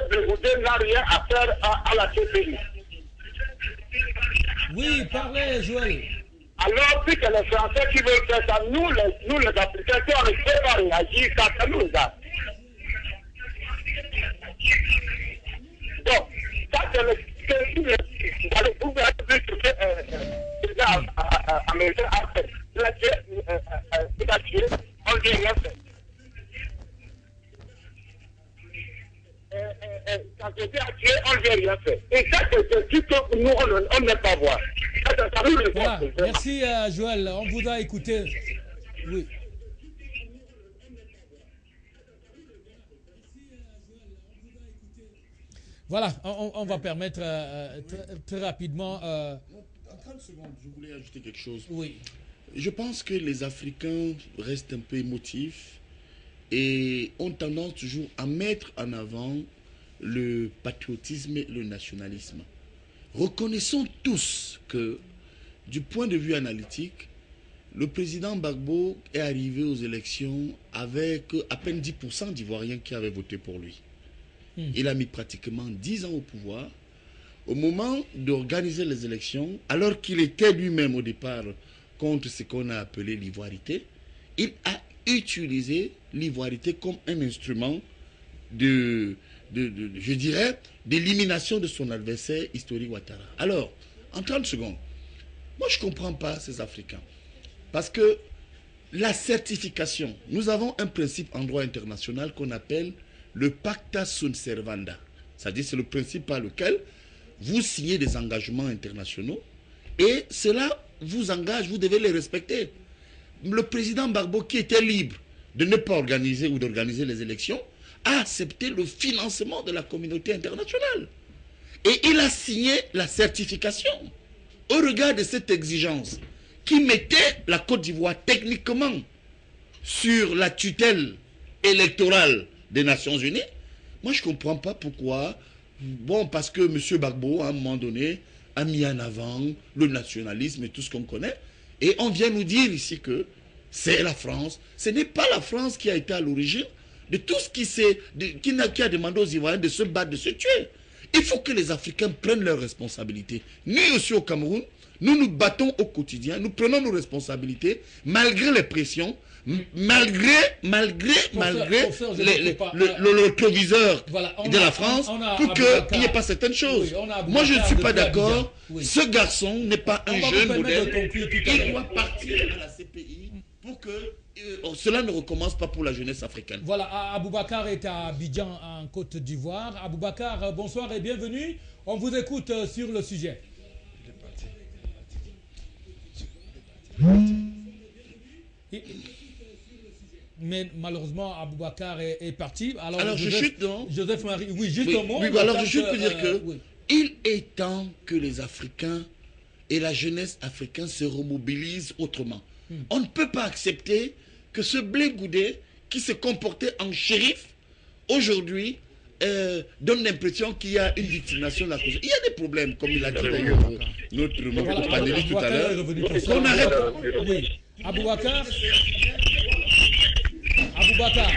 Begoudé n'a rien à faire à la CPI. Oui, parlez, Joël. Alors, puis que les Français qui veulent faire ça, nous les Africains, on ne peut pas réagir quand nous là. Donc, ça c'est le américain a fait. Il a tué, on dit rien fait. Quand il a tué, on ne dit rien fait. Et ça, c'est ce que nous, on n'aime pas voir. Voilà, merci Joël, on vous a écouté. Oui. Voilà, on va permettre très rapidement. En 30 secondes, je voulais ajouter quelque chose. Oui. Je pense que les Africains restent un peu émotifs et ont tendance toujours à mettre en avant le patriotisme et le nationalisme. Reconnaissons tous que, du point de vue analytique, le président Gbagbo est arrivé aux élections avec à peine 10% d'Ivoiriens qui avaient voté pour lui. Il a mis pratiquement 10 ans au pouvoir. Au moment d'organiser les élections, alors qu'il était lui-même au départ contre ce qu'on a appelé l'ivoirité, il a utilisé l'ivoirité comme un instrument je dirais, d'élimination de son adversaire historique Ouattara. Alors, en 30 secondes, moi je ne comprends pas ces Africains. Parce que la certification, nous avons un principe en droit international qu'on appelle le pacta sunt servanda. C'est-à-dire c'est le principe par lequel vous signez des engagements internationaux et cela vous engage, vous devez les respecter. Le président Gbagbo, qui était libre de ne pas organiser ou d'organiser les élections, a accepté le financement de la communauté internationale. Et il a signé la certification au regard de cette exigence qui mettait la Côte d'Ivoire techniquement sur la tutelle électorale des Nations Unies. Moi, je ne comprends pas pourquoi. Bon, parce que M. Gbagbo, à un moment donné, a mis en avant le nationalisme et tout ce qu'on connaît. Et on vient nous dire ici que c'est la France. Ce n'est pas la France qui a été à l'origine de tout ce qui a demandé aux Ivoiriens de se battre, de se tuer. Il faut que les Africains prennent leurs responsabilités. Nous aussi au Cameroun, nous nous battons au quotidien, nous prenons nos responsabilités, malgré les pressions, malgré le rétroviseur de la France, pour qu'il n'y ait pas certaines choses. Oui, moi, je ne suis pas d'accord. Oui. Ce garçon n'est pas un jeune modèle. Il doit partir de la CPI pour que cela ne recommence pas pour la jeunesse africaine. Voilà, Aboubacar est à Abidjan, en Côte d'Ivoire. Aboubacar, bonsoir et bienvenue. On vous écoute sur le sujet. mais malheureusement, Aboubacar est parti. Alors je chute, non? Joseph Marie, oui, justement. Oui, alors je chute pour dire que il est temps que les Africains et la jeunesse africaine se remobilisent autrement. On ne peut pas accepter que ce Blé Goudé, qui se comportait en shérif, aujourd'hui, donne l'impression qu'il y a une victimisation de la cause. Il y a des problèmes, comme il a dit d'ailleurs notre panéliste tout à l'heure. On arrête. Oui. Aboubacar. Aboubacar.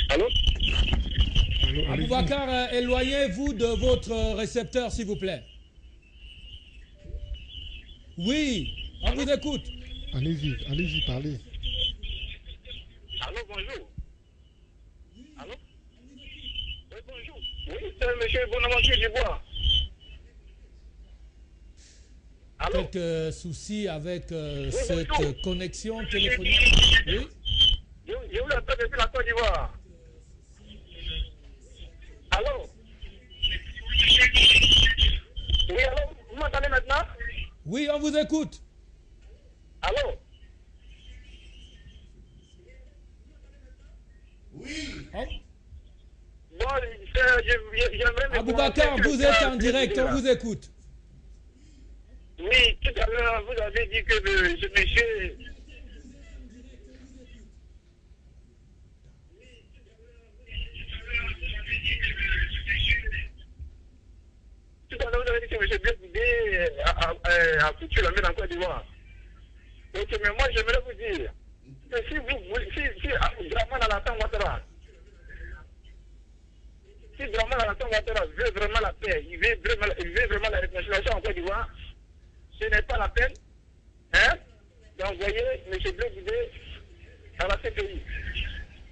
Allô? Aboubacar, éloignez-vous de votre récepteur, s'il vous plaît. Oui, on vous écoute. Allez-y, parlez. Allô, bonjour. Allô? Oui, bonjour. Oui, c'est monsieur Bonaventure Dubois. Allô? Quelques soucis avec cette connexion téléphonique. Oui. Je vous appelle depuis la Côte d'Ivoire. Allô? Oui, allô? Vous m'entendez maintenant? Oui, on vous écoute. Allô? Oui. Oh. Bon, j'aimerais... Aboubacar, vous êtes en direct, on vous écoute. Oui, tout à l'heure, vous avez dit que ce monsieur... Tout à l'heure, vous avez dit que M. Blé Goudé a foutu la main en Côte d'Ivoire. Ok, mais moi, j'aimerais vous dire que si Dramane Alassane Ouattara, veut vraiment la paix, il veut vraiment la réconciliation en Côte d'Ivoire, ce n'est pas la peine d'envoyer M. Blé Goudé à la CPI.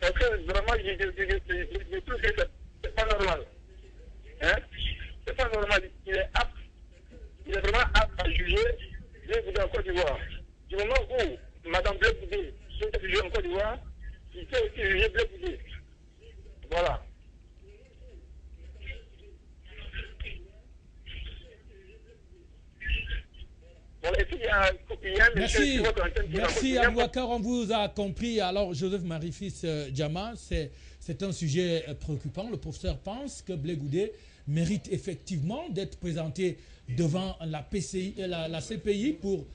Parce que vraiment, je trouve que c'est pas normal. C'est pas normal. Il est vraiment apte à juger Blé Goudé en Côte d'Ivoire. Du moment où Mme Blé Goudé peut juger en Côte d'Ivoire, il peut aussi juger Blé Goudé. Voilà. Merci Aboubacar, on vous a compris. Alors Joseph Marie-Fils Djama, c'est un sujet préoccupant. Le professeur pense que Blé Goudé mérite effectivement d'être présenté devant la CPI pour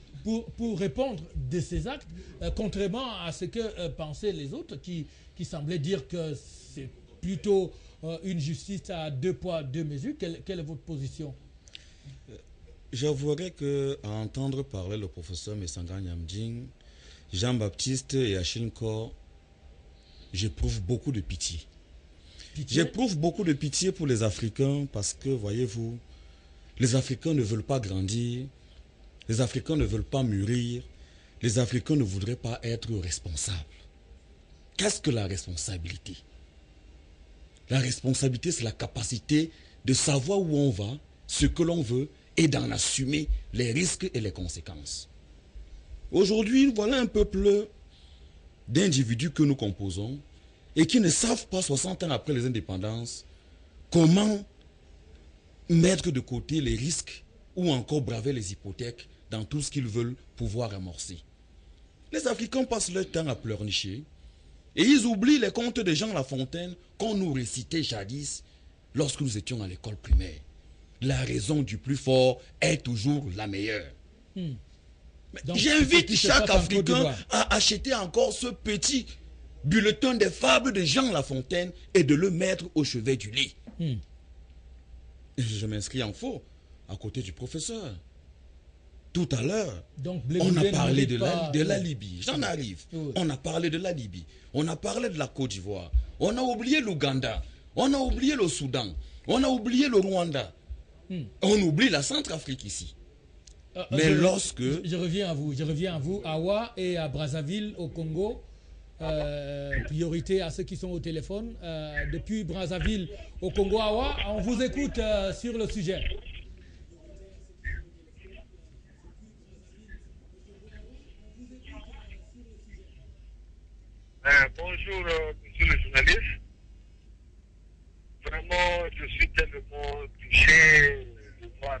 répondre de ses actes, contrairement à ce que pensaient les autres qui semblaient dire que c'est plutôt une justice à deux poids, deux mesures. Quelle est votre position? J'avouerais qu'à entendre parler le professeur Messanga Nyamdjing, Jean-Baptiste et Achille Kor, j'éprouve beaucoup de pitié. J'éprouve beaucoup de pitié pour les Africains parce que, voyez-vous, les Africains ne veulent pas grandir, les Africains ne veulent pas mûrir, les Africains ne voudraient pas être responsables. Qu'est-ce que la responsabilité? La responsabilité, c'est la capacité de savoir où on va, ce que l'on veut, et d'en assumer les risques et les conséquences. Aujourd'hui, voilà un peuple d'individus que nous composons et qui ne savent pas, 60 ans après les indépendances, comment mettre de côté les risques ou encore braver les hypothèques dans tout ce qu'ils veulent pouvoir amorcer. Les Africains passent leur temps à pleurnicher et ils oublient les contes de Jean La Fontaine qu'on nous récitait jadis lorsque nous étions à l'école primaire. La raison du plus fort est toujours la meilleure. J'invite chaque Africain à acheter encore ce petit bulletin des fables de Jean La Fontaine et de le mettre au chevet du lit. Je m'inscris en faux à côté du professeur. Tout à l'heure, on a parlé de la Libye. J'en arrive. Oui. On a parlé de la Libye. On a parlé de la Côte d'Ivoire. On a oublié l'Ouganda. On a oublié le Soudan. On a oublié le Rwanda. On oublie la Centrafrique ici. Mais lorsque... Je reviens à vous. Awa et à Brazzaville, au Congo. Priorité à ceux qui sont au téléphone. Depuis Brazzaville au Congo, Awa, on vous écoute sur le sujet. Bonjour, monsieur le journaliste. Vraiment, je suis tellement touché de voir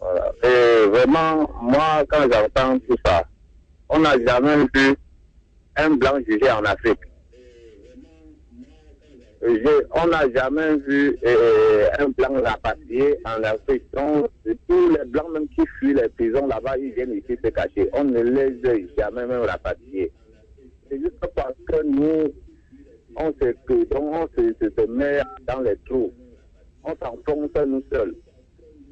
Voilà. Et vraiment, moi, quand j'entends tout ça, on n'a jamais vu un blanc jugé en Afrique. On n'a jamais vu un blanc rapatrié en Afrique. Donc, tous les blancs même qui fuient les prisons là-bas, ils viennent ici se cacher. On ne les a jamais même rapatriés. C'est juste parce que nous, on se met dans les trous. On s'enfonce nous seuls.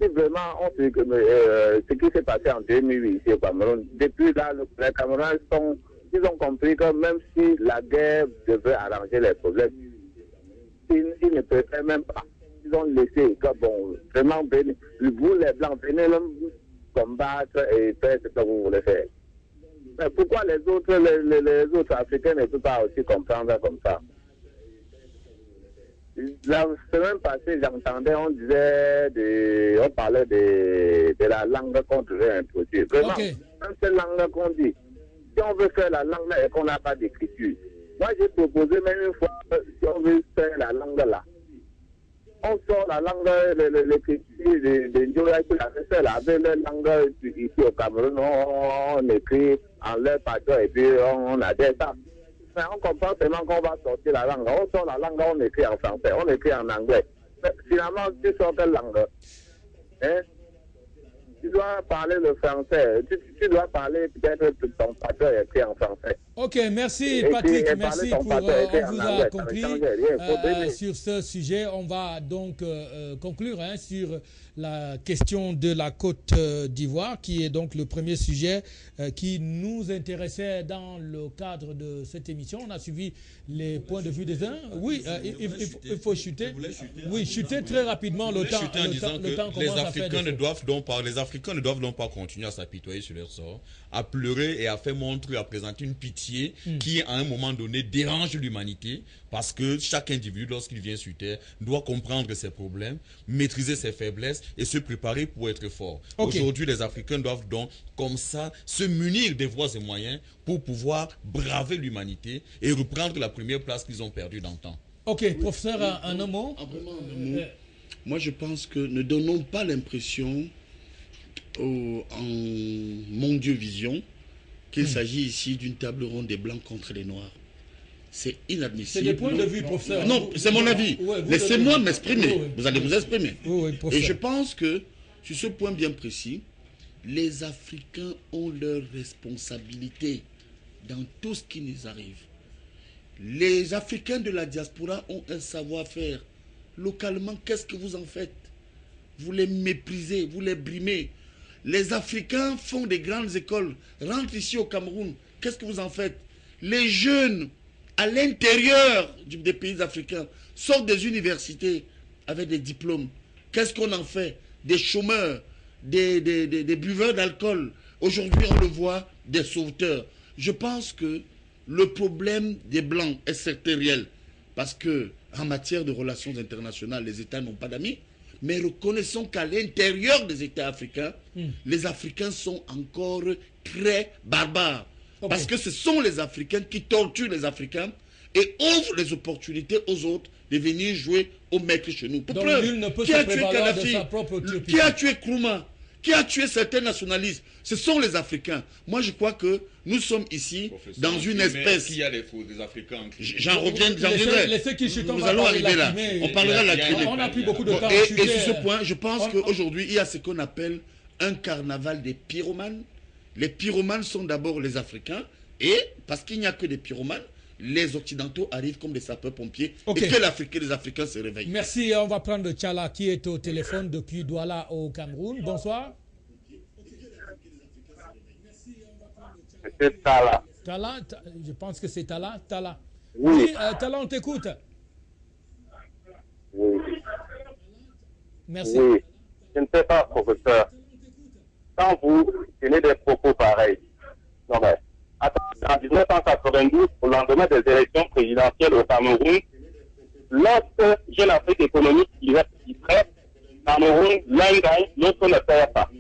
Si vraiment on sait que ce qui s'est passé en 2008 ici au Cameroun, depuis là, les Camerounais ils ont compris que même si la guerre devait arranger les problèmes, ils ne préfèrent même pas. Ils ont laissé que bon, vraiment, vous les Blancs, venez combattre et faire ce que vous voulez faire. Mais pourquoi les autres Africains ne peuvent pas aussi comprendre comme ça? La semaine passée, j'entendais, on parlait de la langue qu'on devait introduire. Vraiment, même cette langue qu'on dit, si on veut faire la langue là et qu'on n'a pas d'écriture, moi j'ai proposé même une fois, si on veut faire la langue là, on sort la langue, l'écriture de Ndioya qui l'avait fait là, avec la langue ici au Cameroun, on écrit en leur patois et puis on adhère ça. Mais on comprend seulement qu'on va sortir la langue. On sort la langue, on écrit en français, on écrit en anglais. Mais finalement, tu sors quelle langue? Hein? Tu dois parler le français. Tu dois parler peut-être ton patron écrit en français. Ok, merci Patrick, merci pour... on vous a compris sur ce sujet. On va donc conclure sur la question de la Côte d'Ivoire, qui est donc le premier sujet qui nous intéressait dans le cadre de cette émission. On a suivi les points de vue des uns. Oui, il faut chuter. Oui, chuter très rapidement le temps. Le temps commence à faire des les Africains ne doivent donc pas continuer à s'apitoyer sur leur sort, à pleurer et à faire montre, à présenter une pitié qui, à un moment donné, dérange l'humanité, parce que chaque individu, lorsqu'il vient sur Terre, doit comprendre ses problèmes, maîtriser ses faiblesses et se préparer pour être fort. Aujourd'hui, les Africains doivent donc, comme ça, se munir des voies et moyens pour pouvoir braver l'humanité et reprendre la première place qu'ils ont perdue dans le temps. Ok, professeur, un mot. Moi, je pense que ne donnons pas l'impression en Mondieu Vision qu'il s'agit ici d'une table ronde des Blancs contre les Noirs. C'est inadmissible. C'est des points de vue, professeur. Non, c'est mon avis. Laissez-moi m'exprimer. Vous allez vous exprimer. Et je pense que, sur ce point bien précis, les Africains ont leur responsabilité dans tout ce qui nous arrive. Les Africains de la diaspora ont un savoir-faire. Localement, qu'est-ce que vous en faites? Vous les méprisez, vous les brimez. Les Africains font des grandes écoles, rentrent ici au Cameroun. Qu'est-ce que vous en faites? Les jeunes, à l'intérieur des pays africains, sortent des universités avec des diplômes. Qu'est-ce qu'on en fait? Des chômeurs, des buveurs d'alcool. Aujourd'hui, on le voit, des sauveteurs. Je pense que le problème des Blancs est certes réel. Parce que, en matière de relations internationales, les États n'ont pas d'amis. Mais reconnaissons qu'à l'intérieur des États africains, les Africains sont encore très barbares. Parce que ce sont les Africains qui torturent les Africains et ouvrent les opportunités aux autres de venir jouer au maître chez nous. Pour preuve, qui a tué Kadhafi? Qui a tué Nkrumah? Qui a tué certains nationalistes? Ce sont les Africains. Moi, je crois que nous sommes ici dans une espèce... Il y a des Africains. J'en reviendrai. Nous allons arriver là. On parlera de la Crimée. On a pris beaucoup de temps. Et sur ce point, je pense qu'aujourd'hui, il y a ce qu'on appelle un carnaval des pyromanes. Les pyromanes sont d'abord les Africains. Et parce qu'il n'y a que des pyromanes, les Occidentaux arrivent comme des sapeurs-pompiers et que les Africains se réveillent. Merci. On va prendre Tchala qui est au téléphone depuis Douala au Cameroun. Bonsoir. C'est Tala. Tala, je pense que c'est Tala. Tala. Oui. Tala, on t'écoute. Oui. Merci. Oui. Je ne sais pas, professeur. Quand vous tenez des propos pareils, non mais, en 1992, au lendemain des élections présidentielles au Cameroun, lorsque Jeune Afrique économique titrait Cameroun, l'un gagne, l'autre ne perd pas.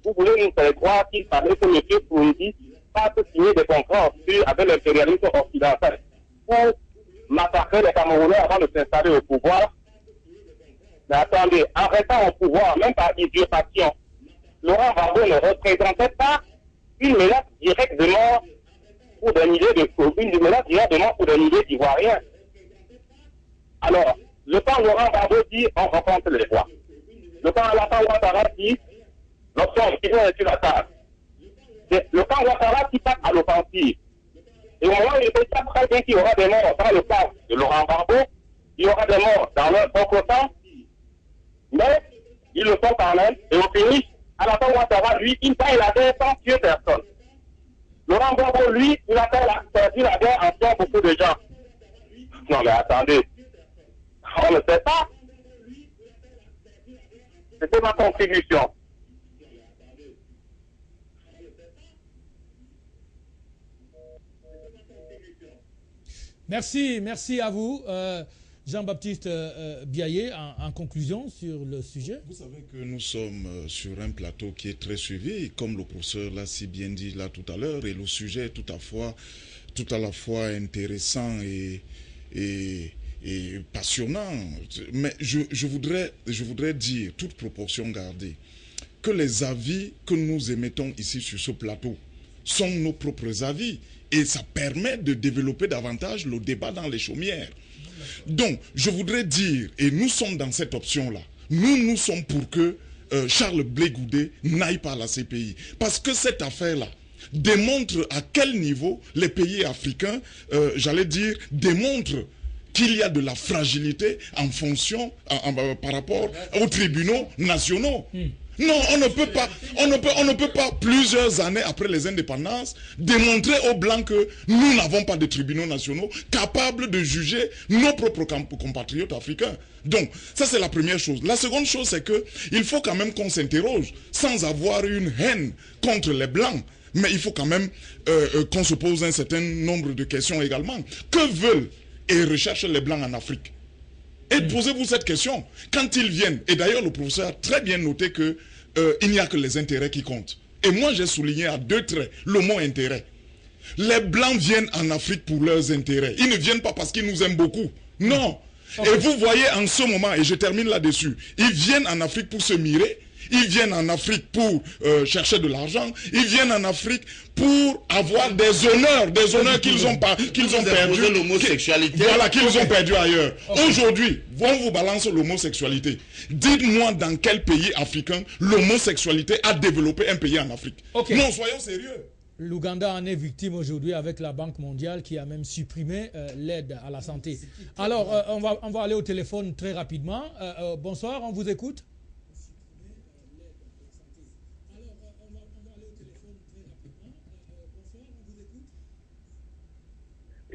Vous voulez nous faire croire qu'il fallait que M. Foundi fasse signer des contrats avec l'impérialisme occidental pour massacrer les Camerounais avant de s'installer au pouvoir? Mais attendez, en restant au pouvoir, même par usurpation, Laurent Gbagbo ne représentait pas une menace directe de mort pour des milliers d'Ivoiriens. Alors, le temps Laurent Gbagbo dit on rencontre les voix. Le temps Alassane Ouattara dit l'option est sur la table. C'est le camp Ouattara qui passe à l'offensive. Et au moment où il était très bien qu'il y aura des morts dans le camp de Laurent Gbagbo, il y aura des morts dans leur propre camp, mais ils le font quand même. Et au finish, Alassane Ouattara, lui, il paye la guerre sans tuer personne. Laurent Gbagbo, lui, il a perdu la guerre en tuant beaucoup de gens. Non mais attendez, on ne sait pas. C'était ma contribution. Merci à vous. Jean-Baptiste Biaye, en conclusion sur le sujet. Vous savez que nous sommes sur un plateau qui est très suivi, comme le professeur l'a si bien dit là tout à l'heure, et le sujet est tout à la fois intéressant et passionnant. Mais je voudrais dire, toute proportion gardée, que les avis que nous émettons ici sur ce plateau sont nos propres avis. Et ça permet de développer davantage le débat dans les chaumières. Donc, je voudrais dire, et nous sommes dans cette option-là, nous sommes pour que Charles Blé Goudé n'aille pas à la CPI. Parce que cette affaire-là démontre à quel niveau les pays africains, j'allais dire, démontrent qu'il y a de la fragilité en fonction, par rapport aux tribunaux nationaux. Non, on ne peut pas, plusieurs années après les indépendances, démontrer aux Blancs que nous n'avons pas de tribunaux nationaux capables de juger nos propres compatriotes africains. Donc, ça c'est la première chose. La seconde chose, c'est que il faut quand même qu'on s'interroge, sans avoir une haine contre les Blancs, mais il faut quand même qu'on se pose un certain nombre de questions également. Que veulent et recherchent les Blancs en Afrique? Et posez-vous cette question. Quand ils viennent, et d'ailleurs le professeur a très bien noté que il n'y a que les intérêts qui comptent. Et moi j'ai souligné à 2 traits le mot intérêt. Les Blancs viennent en Afrique pour leurs intérêts. Ils ne viennent pas parce qu'ils nous aiment beaucoup. Non. Et vous voyez en ce moment, et je termine là-dessus, ils viennent en Afrique pour se mirer. Ils viennent en Afrique pour chercher de l'argent. Ils viennent en Afrique pour avoir des honneurs qu'ils ont perdus. Voilà, qu'ils ont perdu ailleurs. Aujourd'hui, on vous balance l'homosexualité. Dites-moi dans quel pays africain l'homosexualité a développé un pays en Afrique. Non, soyons sérieux. L'Ouganda en est victime aujourd'hui avec la Banque mondiale qui a même supprimé l'aide à la santé. Alors, on va aller au téléphone très rapidement. Bonsoir, on vous écoute.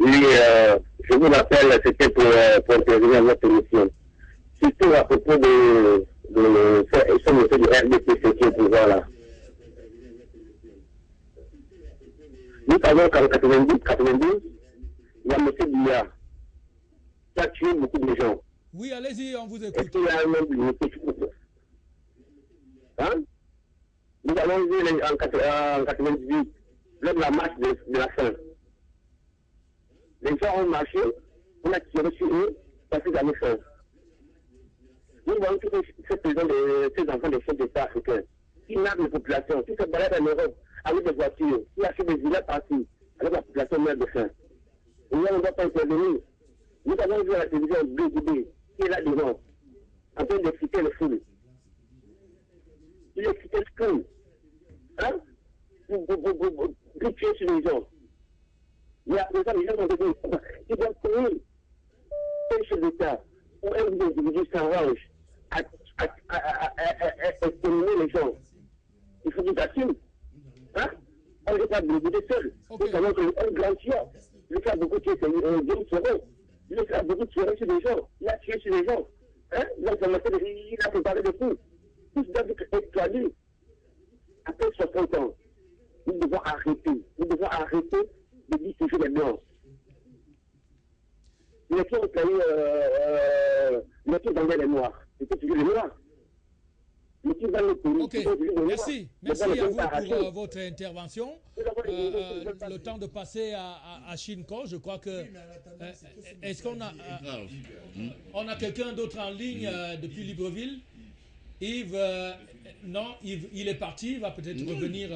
Oui, je vous rappelle, c'était pour intervenir à votre émission. Surtout à propos de ce monsieur du RDPC qui est au pouvoir là. Nous savons qu'en 92, il y a M. Biya qui a tué beaucoup de gens. Oui, allez-y, on vous écoute. Est-ce qu'il y a un nombre limité? Hein? Nous avons vu en 98, lors de la marche de la faim. Les gens ont marché, on a tiré sur eux parce qu'ils avaient faim. Nous voyons que ces enfants des chefs d'État africains, qui narrent les populations, qui se baladent en Europe avec des voitures, qui achètent des villas partout, avec la population meurt de faim. Et là, on ne doit pas intervenir. Nous avons vu à la télévision Blé Goudé, qui est là devant, en train d'exciter les foules. Il excitait le fou. Hein? Pour tuer sur les gens. Mais après ça, les gens ont dit qu'ils doivent trouver un chef d'État ou un individu s'arrange à exterminer les gens. Il faut qu'ils assument. Hein? On n'est pas dégoûté seul. Nous savons qu'un grand tueur, il fait beaucoup tuer, c'est James Soro. Il a beaucoup tué sur les gens. Il a tué sur les gens. Hein? Il a préparé des coups. Tout ça doit être traduit. Après 60 ans, nous devons arrêter. Nous devons arrêter de distinguer les blancs. Les qui ont créé les qui vendaient les noirs. C'était toujours les noirs. Les qui vendent les pays. Ok, merci à vous pour votre intervention. Le temps de passer à Shinko, je crois que... Est-ce qu'on a... on a quelqu'un d'autre en ligne depuis Libreville? Yves, non, Yves, il est parti, il va peut-être revenir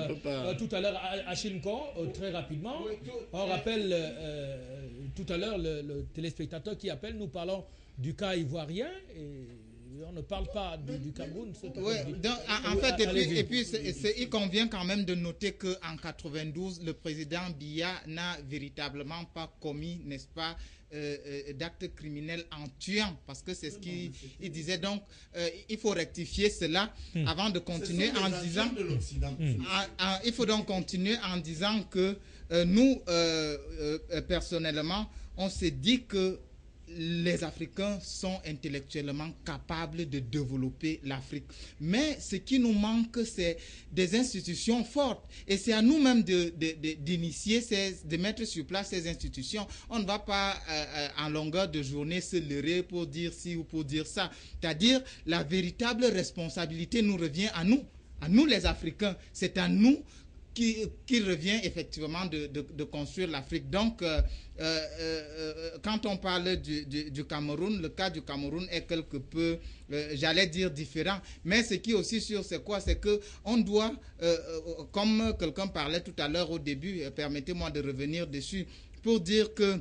tout à l'heure à Chinko, très rapidement. On rappelle tout à l'heure le téléspectateur qui appelle, nous parlons du cas ivoirien et on ne parle pas du Cameroun. Oui, donc, en fait, et puis il convient quand même de noter qu'en 92, le président Biya n'a véritablement pas commis, n'est-ce pas, d'actes criminels en tuant, parce que c'est ce qu'il disait. Donc, il faut rectifier cela avant de continuer en disant... il faut donc continuer en disant que nous, personnellement, on s'est dit que les Africains sont intellectuellement capables de développer l'Afrique. Mais ce qui nous manque, c'est des institutions fortes. Et c'est à nous-mêmes d'initier, de mettre sur place ces institutions. On ne va pas en longueur de journée se leurrer pour dire ci ou pour dire ça. C'est-à-dire, la véritable responsabilité nous revient à nous les Africains. C'est à nous qui revient effectivement de construire l'Afrique. Donc, quand on parle du Cameroun, le cas du Cameroun est quelque peu, j'allais dire, différent. Mais ce qui est aussi sûr, c'est quoi? C'est qu'on doit, comme quelqu'un parlait tout à l'heure au début, permettez-moi de revenir dessus, pour dire que,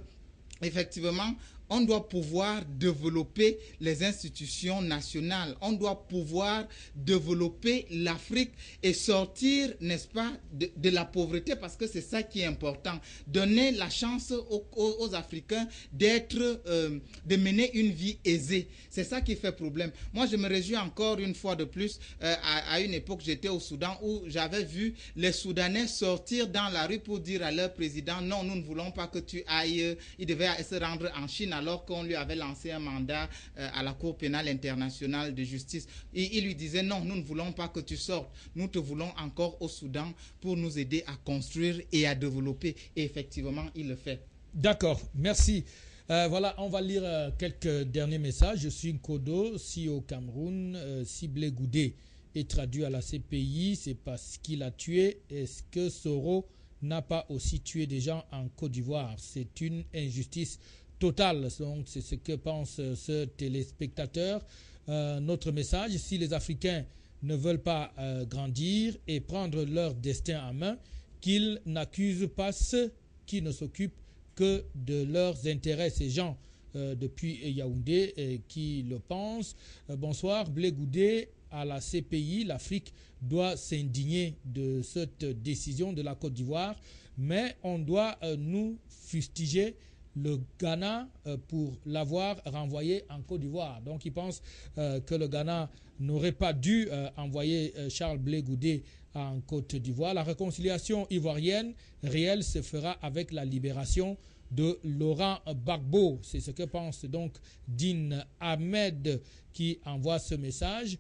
effectivement, on doit pouvoir développer les institutions nationales. On doit pouvoir développer l'Afrique et sortir, n'est-ce pas, de la pauvreté, parce que c'est ça qui est important. Donner la chance aux Africains de mener une vie aisée. C'est ça qui fait problème. Moi, je me réjouis encore une fois de plus. À une époque, j'étais au Soudan où j'avais vu les Soudanais sortir dans la rue pour dire à leur président, non, nous ne voulons pas que tu ailles. Il devait se rendre en Chine alors qu'on lui avait lancé un mandat à la Cour pénale internationale de justice. Et il lui disait, non, nous ne voulons pas que tu sortes. Nous te voulons encore au Soudan pour nous aider à construire et à développer. Et effectivement, il le fait. D'accord, merci. Voilà, on va lire quelques derniers messages. Je suis Nkodo, si au Cameroun, si Blé Goudé est traduit à la CPI, c'est parce qu'il a tué. Est-ce que Soro n'a pas aussi tué des gens en Côte d'Ivoire? C'est une injustice totale. Donc, c'est ce que pense ce téléspectateur. Notre message, si les Africains ne veulent pas grandir et prendre leur destin en main, qu'ils n'accusent pas ceux qui ne s'occupent que de leurs intérêts. Ces gens depuis Yaoundé qui le pensent. Bonsoir, Blé Goudé. À la CPI, l'Afrique doit s'indigner de cette décision de la Côte d'Ivoire, mais on doit nous fustiger le Ghana pour l'avoir renvoyé en Côte d'Ivoire. Donc il pense que le Ghana n'aurait pas dû envoyer Charles Blé Goudé en Côte d'Ivoire. La réconciliation ivoirienne réelle se fera avec la libération de Laurent Gbagbo. C'est ce que pense donc Din Ahmed qui envoie ce message.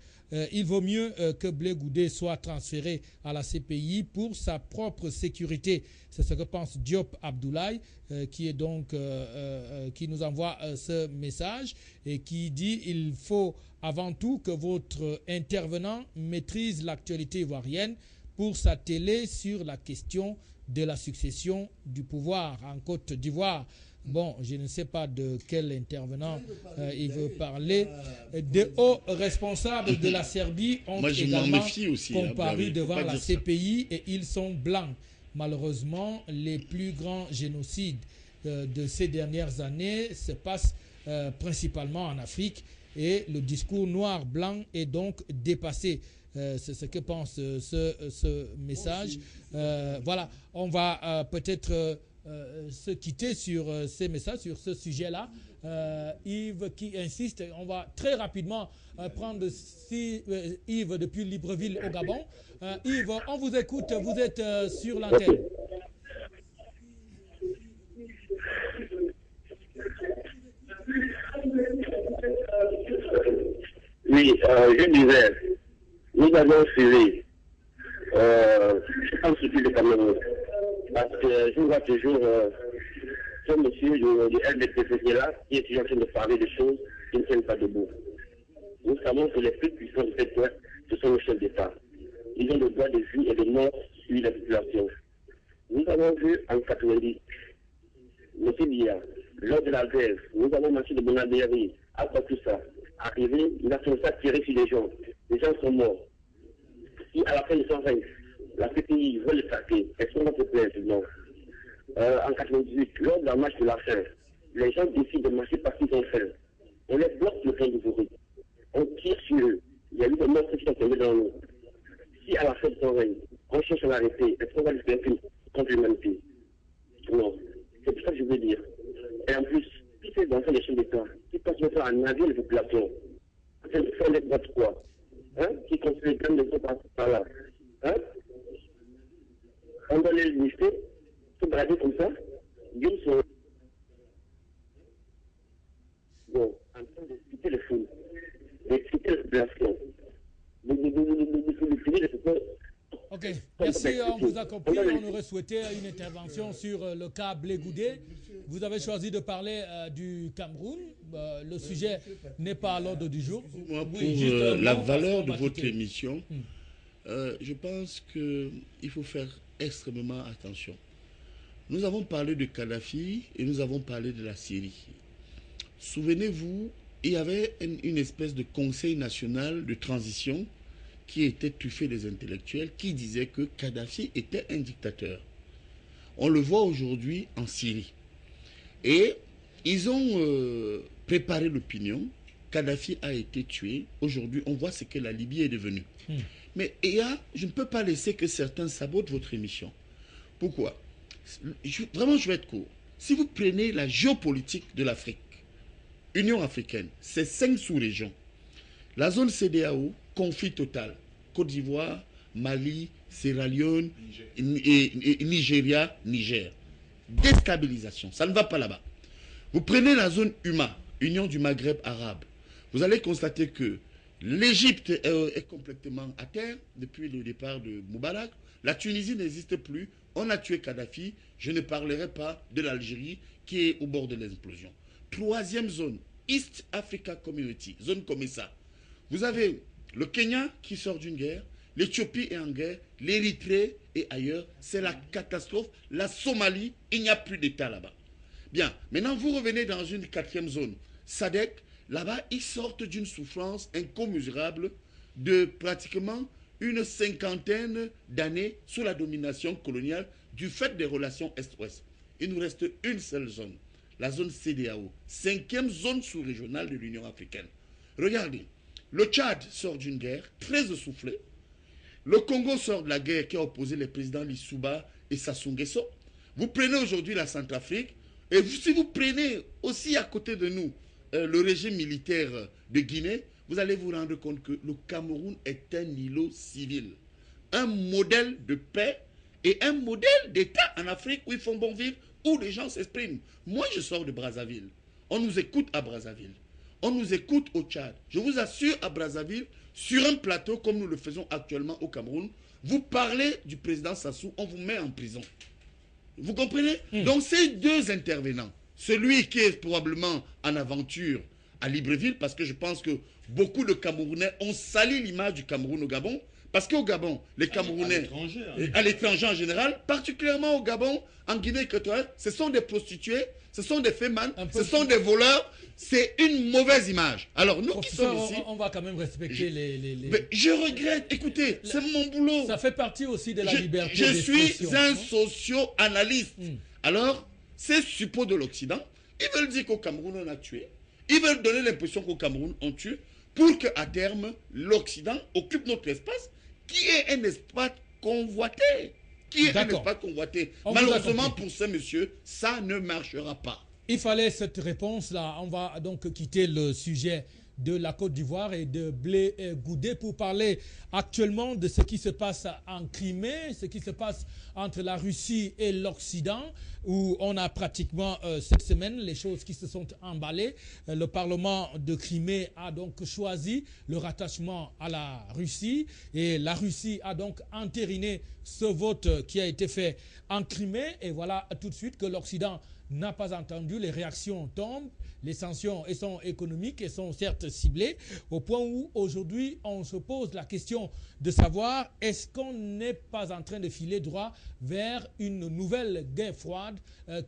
Il vaut mieux que Blé Goudé soit transféré à la CPI pour sa propre sécurité. C'est ce que pense Diop Abdoulaye qui est donc qui nous envoie ce message et qui dit il faut avant tout que votre intervenant maîtrise l'actualité ivoirienne pour s'atteler sur la question de la succession du pouvoir en Côte d'Ivoire. Bon, je ne sais pas de quel intervenant il veut parler. Des hauts responsables de la Serbie ont également comparu devant la CPI et ils sont blancs. Malheureusement, les plus grands génocides de ces dernières années se passent principalement en Afrique et le discours noir-blanc est donc dépassé. C'est ce que pense ce message. Voilà, on va peut-être se quitter sur ces messages, sur ce sujet-là. Yves qui insiste, on va très rapidement prendre Yves depuis Libreville au Gabon. Yves, on vous écoute, vous êtes sur l'antenne. Oui, je disais, nous avons suivi un souci de Cameroun. Parce que je vois toujours ce monsieur du RDPC qui est là, qui est toujours en train de parler de choses qui ne tiennent pas debout. Nous savons que les plus puissants de cette terre, ce sont les chefs d'État. Ils ont le droit de vie et de mort sur la population. Nous avons vu en 90, M. Biya, lors de la grève, nous avons marché de Bonabéry, à quoi tout ça. Arrivé, il a commencé à tirer sur les gens. les gens sont morts. Si à la fin de son règne, la CPI veut le traquer, est-ce qu'on va se plaindre? Non. En 98, lors de la marche de la faim, les gens décident de marcher parce qu'ils ont faim. On les bloque le train de Vaury. On tire sur eux. Il y a eu des morts qui sont tombés dans l'eau. Si à la fin de son règne, on cherche à l'arrêter, est-ce qu'on va lui faire un crime contre l'humanité? Non. C'est pour ça que je veux dire. Et en plus, tous ces enfants des chefs d'État, qui passent le temps à naviguer les populations, en train de faire les boîtes quoi, hein, qui construisent des maisons par là, hein, on doit les lister, se brader comme ça, d'une seule. Bon, en train de citer les foules, de citer les populations, de finir les choses. Ok, merci, on vous a compris. On aurait souhaité une intervention sur le cas Blé Goudé. Vous avez choisi de parler du Cameroun. Le sujet n'est pas à l'ordre du jour. Moi, pour la valeur de votre émission, je pense qu'il faut faire extrêmement attention. Nous avons parlé de Kadhafi et nous avons parlé de la Syrie. Souvenez-vous, il y avait une espèce de conseil national de transition qui était truffé des intellectuels qui disaient que Kadhafi était un dictateur. On le voit aujourd'hui en Syrie. Et ils ont préparé l'opinion. Kadhafi a été tué. Aujourd'hui, on voit ce que la Libye est devenue. Mais je ne peux pas laisser que certains sabotent votre émission. Pourquoi? Vraiment, je vais être court. Si vous prenez la géopolitique de l'Afrique, Union africaine, c'est 5 sous-régions. La zone CEDEAO, conflit total. Côte d'Ivoire, Mali, Sierra Leone, Nigeria, Niger. Déstabilisation, ça ne va pas là-bas. Vous prenez la zone UMA, Union du Maghreb arabe. Vous allez constater que l'Égypte est complètement à terre depuis le départ de Moubarak. La Tunisie n'existe plus. On a tué Kadhafi. Je ne parlerai pas de l'Algérie qui est au bord de l'explosion. Troisième zone, East Africa Community, zone comme ça. Vous avez le Kenya qui sort d'une guerre, l'Éthiopie est en guerre, l'Érythrée et ailleurs, c'est la catastrophe. La Somalie, il n'y a plus d'État là-bas. Bien, maintenant vous revenez dans une 4e zone, SADC, là-bas ils sortent d'une souffrance incommensurable de pratiquement une 50aine d'années sous la domination coloniale du fait des relations Est-Ouest. Il nous reste une seule zone, la zone CEDEAO, 5e zone sous-régionale de l'Union africaine. Regardez, le Tchad sort d'une guerre très essoufflée. Le Congo sort de la guerre qui a opposé les présidents Lissouba et Sassou Nguesso. Vous prenez aujourd'hui la Centrafrique, et si vous prenez aussi à côté de nous le régime militaire de Guinée, vous allez vous rendre compte que le Cameroun est un îlot civil. Un modèle de paix et un modèle d'État en Afrique où ils font bon vivre, où les gens s'expriment. Moi, je sors de Brazzaville. On nous écoute à Brazzaville. On nous écoute au Tchad. Je vous assure, à Brazzaville, sur un plateau comme nous le faisons actuellement au Cameroun, vous parlez du président Sassou, on vous met en prison. Vous comprenez? Donc ces deux intervenants, celui qui est probablement en aventure à Libreville, parce que je pense que beaucoup de Camerounais ont sali l'image du Cameroun au Gabon, parce qu'au Gabon, les Camerounais, à l'étranger en général, particulièrement au Gabon, en Guinée équatoriale, ce sont des prostituées, ce sont des fémans, ce sont des voleurs. C'est une mauvaise image. Alors nous qui sommes ici... On va quand même respecter les... Mais je regrette, écoutez, c'est mon boulot. Ça fait partie aussi de la liberté d'expression. Je suis un socio-analyste. Alors, ces suppôts de l'Occident, ils veulent dire qu'au Cameroun on a tué. Ils veulent donner l'impression qu'au Cameroun on tue pour qu'à terme, l'Occident occupe notre espace qui est un espace convoité. Malheureusement pour ces messieurs, ça ne marchera pas. Il fallait cette réponse-là. On va donc quitter le sujet de la Côte d'Ivoire et de Blé Goudé pour parler actuellement de ce qui se passe en Crimée, ce qui se passe entre la Russie et l'Occident, où on a pratiquement cette semaine les choses qui se sont emballées. Le Parlement de Crimée a donc choisi le rattachement à la Russie et la Russie a donc entériné ce vote qui a été fait en Crimée. Et voilà tout de suite que l'Occident n'a pas entendu, les réactions tombent, les sanctions sont économiques et sont certes ciblées, au point où aujourd'hui on se pose la question de savoir est-ce qu'on n'est pas en train de filer droit vers une nouvelle guerre froide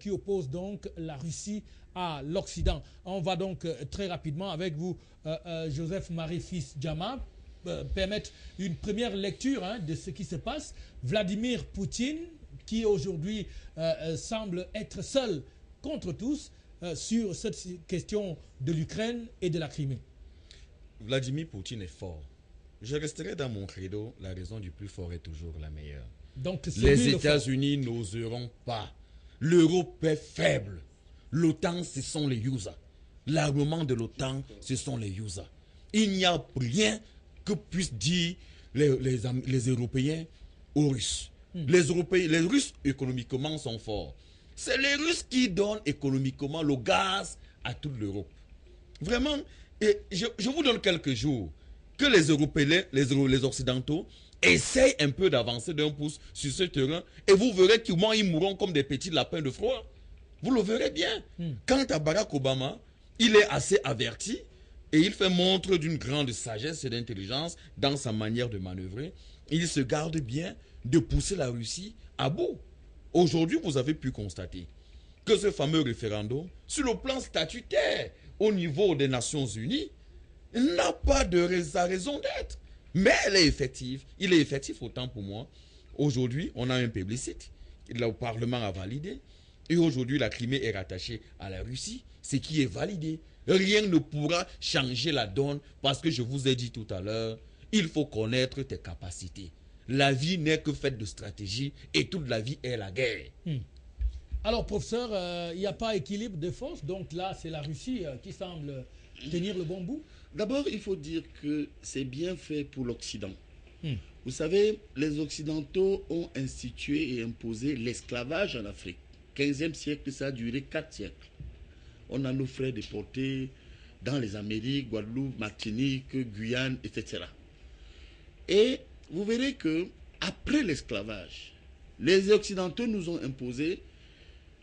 qui oppose donc la Russie à l'Occident. On va donc très rapidement avec vous, Joseph Marie Fils Djamab. permettre une première lecture de ce qui se passe. Vladimir Poutine, qui aujourd'hui semble être seul contre tous sur cette question de l'Ukraine et de la Crimée. Vladimir Poutine est fort. Je resterai dans mon credo, la raison du plus fort est toujours la meilleure. Donc, les États-Unis n'oseront pas. L'Europe est faible. L'OTAN, ce sont les USA. L'armement de l'OTAN, ce sont les USA. Il n'y a rien que puissent dire les Européens aux Russes. Les Russes économiquement sont forts. C'est les Russes qui donnent économiquement le gaz à toute l'Europe. Vraiment, et je vous donne quelques jours que les Européens, les Occidentaux essayent un peu d'avancer d'un pouce sur ce terrain et vous verrez comment ils mourront comme des petits lapins de froid. Vous le verrez bien. Quant à Barack Obama, il est assez averti et il fait montre d'une grande sagesse et d'intelligence dans sa manière de manœuvrer. Il se garde bien de pousser la Russie à bout. Aujourd'hui, vous avez pu constater que ce fameux référendum, sur le plan statutaire, au niveau des Nations Unies, n'a pas de raison d'être. Mais elle est effective. Il est effectif autant pour moi. Aujourd'hui, on a un plébiscite. Le Parlement a validé. Et aujourd'hui, la Crimée est rattachée à la Russie, ce qui est validé. Rien ne pourra changer la donne parce que je vous ai dit tout à l'heure, il faut connaître tes capacités. La vie n'est que faite de stratégie et toute la vie est la guerre. Alors, professeur, il n'y a pas équilibre de force. Donc là, c'est la Russie qui semble tenir le bon bout. D'abord, il faut dire que c'est bien fait pour l'Occident. Vous savez, les Occidentaux ont institué et imposé l'esclavage en Afrique. 15e siècle, ça a duré 4 siècles. On a nos frères déportés dans les Amériques, Guadeloupe, Martinique, Guyane, etc. Et vous verrez que après l'esclavage, les Occidentaux nous ont imposé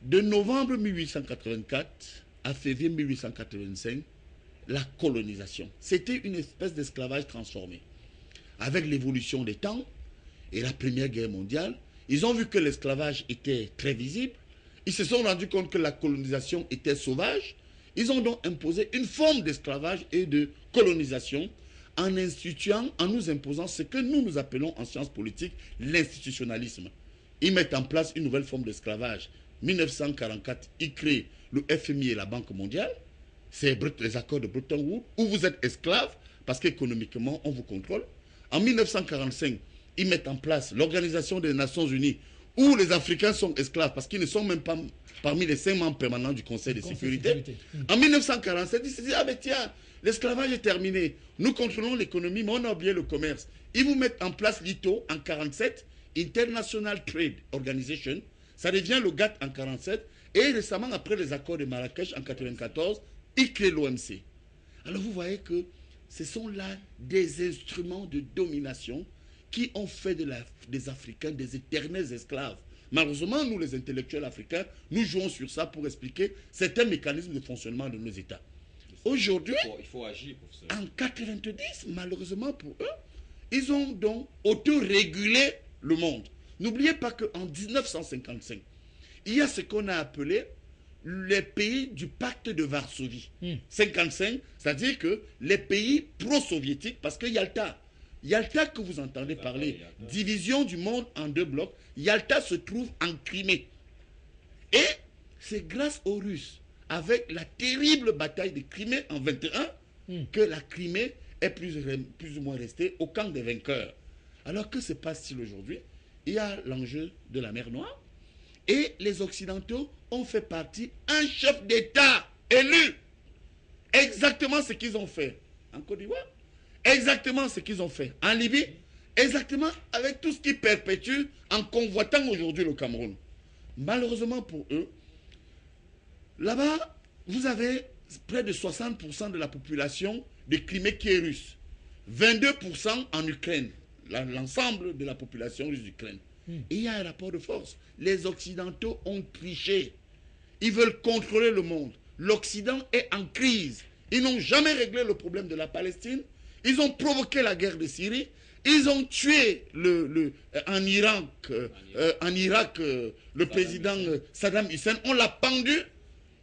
de novembre 1884 à février 1885 la colonisation. C'était une espèce d'esclavage transformé. Avec l'évolution des temps et la Première Guerre mondiale, ils ont vu que l'esclavage était très visible. Ils se sont rendus compte que la colonisation était sauvage. Ils ont donc imposé une forme d'esclavage et de colonisation en instituant, en nous imposant ce que nous appelons en sciences politiques l'institutionnalisme. Ils mettent en place une nouvelle forme d'esclavage. 1944, ils créent le FMI et la Banque mondiale. C'est les accords de Bretton Woods où vous êtes esclave parce qu'économiquement, on vous contrôle. En 1945, ils mettent en place l'Organisation des Nations Unies où les Africains sont esclaves parce qu'ils ne sont même pas parmi les 5 membres permanents du Conseil de sécurité. En 1947, ils se disent, ah ben tiens, l'esclavage est terminé. Nous contrôlons l'économie, mais on a oublié le commerce. Ils vous mettent en place l'ITO en 1947, International Trade Organization. Ça devient le GATT en 1947. Et récemment, après les accords de Marrakech en 1994, ils créent l'OMC. Alors vous voyez que ce sont là des instruments de domination qui ont fait des Africains des éternels esclaves. Malheureusement, nous les intellectuels africains, nous jouons sur ça pour expliquer certains mécanismes de fonctionnement de nos États. Aujourd'hui, il faut agir pour ça. En 90, malheureusement pour eux, ils ont donc autorégulé le monde. N'oubliez pas qu'en 1955, il y a ce qu'on a appelé les pays du pacte de Varsovie. 55, c'est-à-dire que les pays pro-soviétiques, parce que Yalta que vous entendez parler, division du monde en 2 blocs, Yalta se trouve en Crimée. Et c'est grâce aux Russes, avec la terrible bataille de Crimée en 21, que la Crimée est plus ou moins restée au camp des vainqueurs. Alors que se passe-t-il aujourd'hui? Il y a l'enjeu de la mer Noire et les Occidentaux ont fait partie un chef d'État élu. Exactement ce qu'ils ont fait en Côte d'Ivoire, exactement ce qu'ils ont fait en Libye, exactement avec tout ce qui perpétue en convoitant aujourd'hui le Cameroun. Malheureusement pour eux, là-bas, vous avez près de 60% de la population de Crimée qui est russe, 22% en Ukraine, l'ensemble de la population russe d'Ukraine. Et il y a un rapport de force. Les Occidentaux ont triché. Ils veulent contrôler le monde. L'Occident est en crise. Ils n'ont jamais réglé le problème de la Palestine. Ils ont provoqué la guerre de Syrie. Ils ont tué en Irak le président Saddam Hussein. On l'a pendu.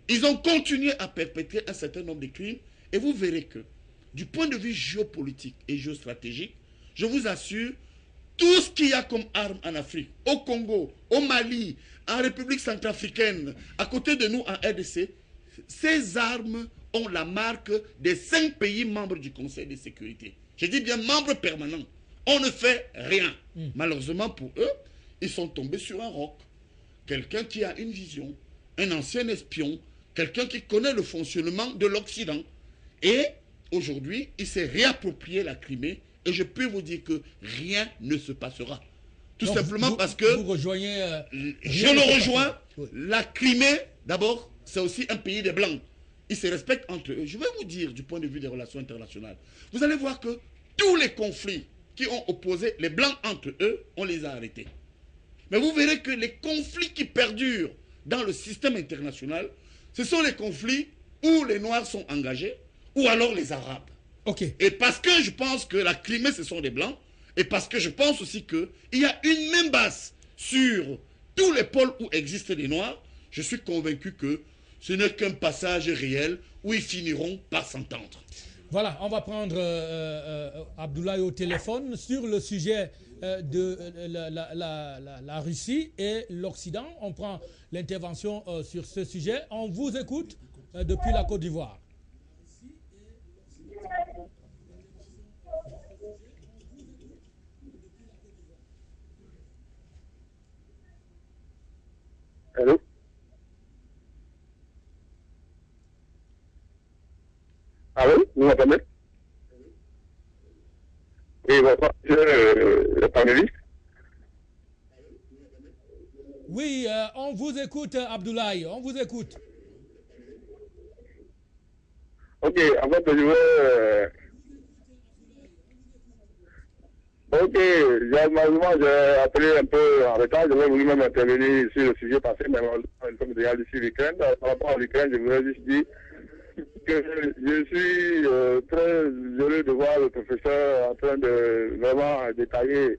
Ils ont continué à perpétrer un certain nombre de crimes. Et vous verrez que du point de vue géopolitique et géostratégique, je vous assure, tout ce qu'il y a comme armes en Afrique, au Congo, au Mali, en République centrafricaine, à côté de nous en RDC, ces armes ont la marque des 5 pays membres du Conseil de sécurité. Je dis bien membres permanents. On ne fait rien. Malheureusement pour eux, ils sont tombés sur un roc. Quelqu'un qui a une vision, un ancien espion, quelqu'un qui connaît le fonctionnement de l'Occident. Et aujourd'hui, il s'est réapproprié la Crimée. Et je peux vous dire que rien ne se passera. Tout Donc, simplement parce que vous rejoignez, je le rejoins. Oui. La Crimée, d'abord, c'est aussi un pays des Blancs. Ils se respectent entre eux. Je vais vous dire du point de vue des relations internationales. Vous allez voir que tous les conflits qui ont opposé les Blancs entre eux, on les a arrêtés. Mais vous verrez que les conflits qui perdurent dans le système international, ce sont les conflits où les Noirs sont engagés ou alors les Arabes. Okay. Et parce que je pense que la Crimée, ce sont des Blancs, et parce que je pense aussi qu'il y a une même base sur tous les pôles où existent les Noirs, je suis convaincu que ce n'est qu'un passage réel où ils finiront par s'entendre. Voilà, on va prendre Abdoulaye au téléphone sur le sujet de la Russie et l'Occident. On prend l'intervention sur ce sujet. On vous écoute depuis la Côte d'Ivoire. Allô? Allô? Vous m'entendez? Oui, bonsoir, le panéliste. Oui, on vous écoute, Abdoulaye, on vous écoute. Ok, en fait, je veux... Ok, malheureusement, j'ai appelé un peu en retard. Je voulais même intervenir sur le sujet passé, mais comme déjà dit sur l'Ukraine. Par rapport à l'Ukraine, je voudrais juste dire que je suis très heureux de voir le professeur en train de vraiment détailler,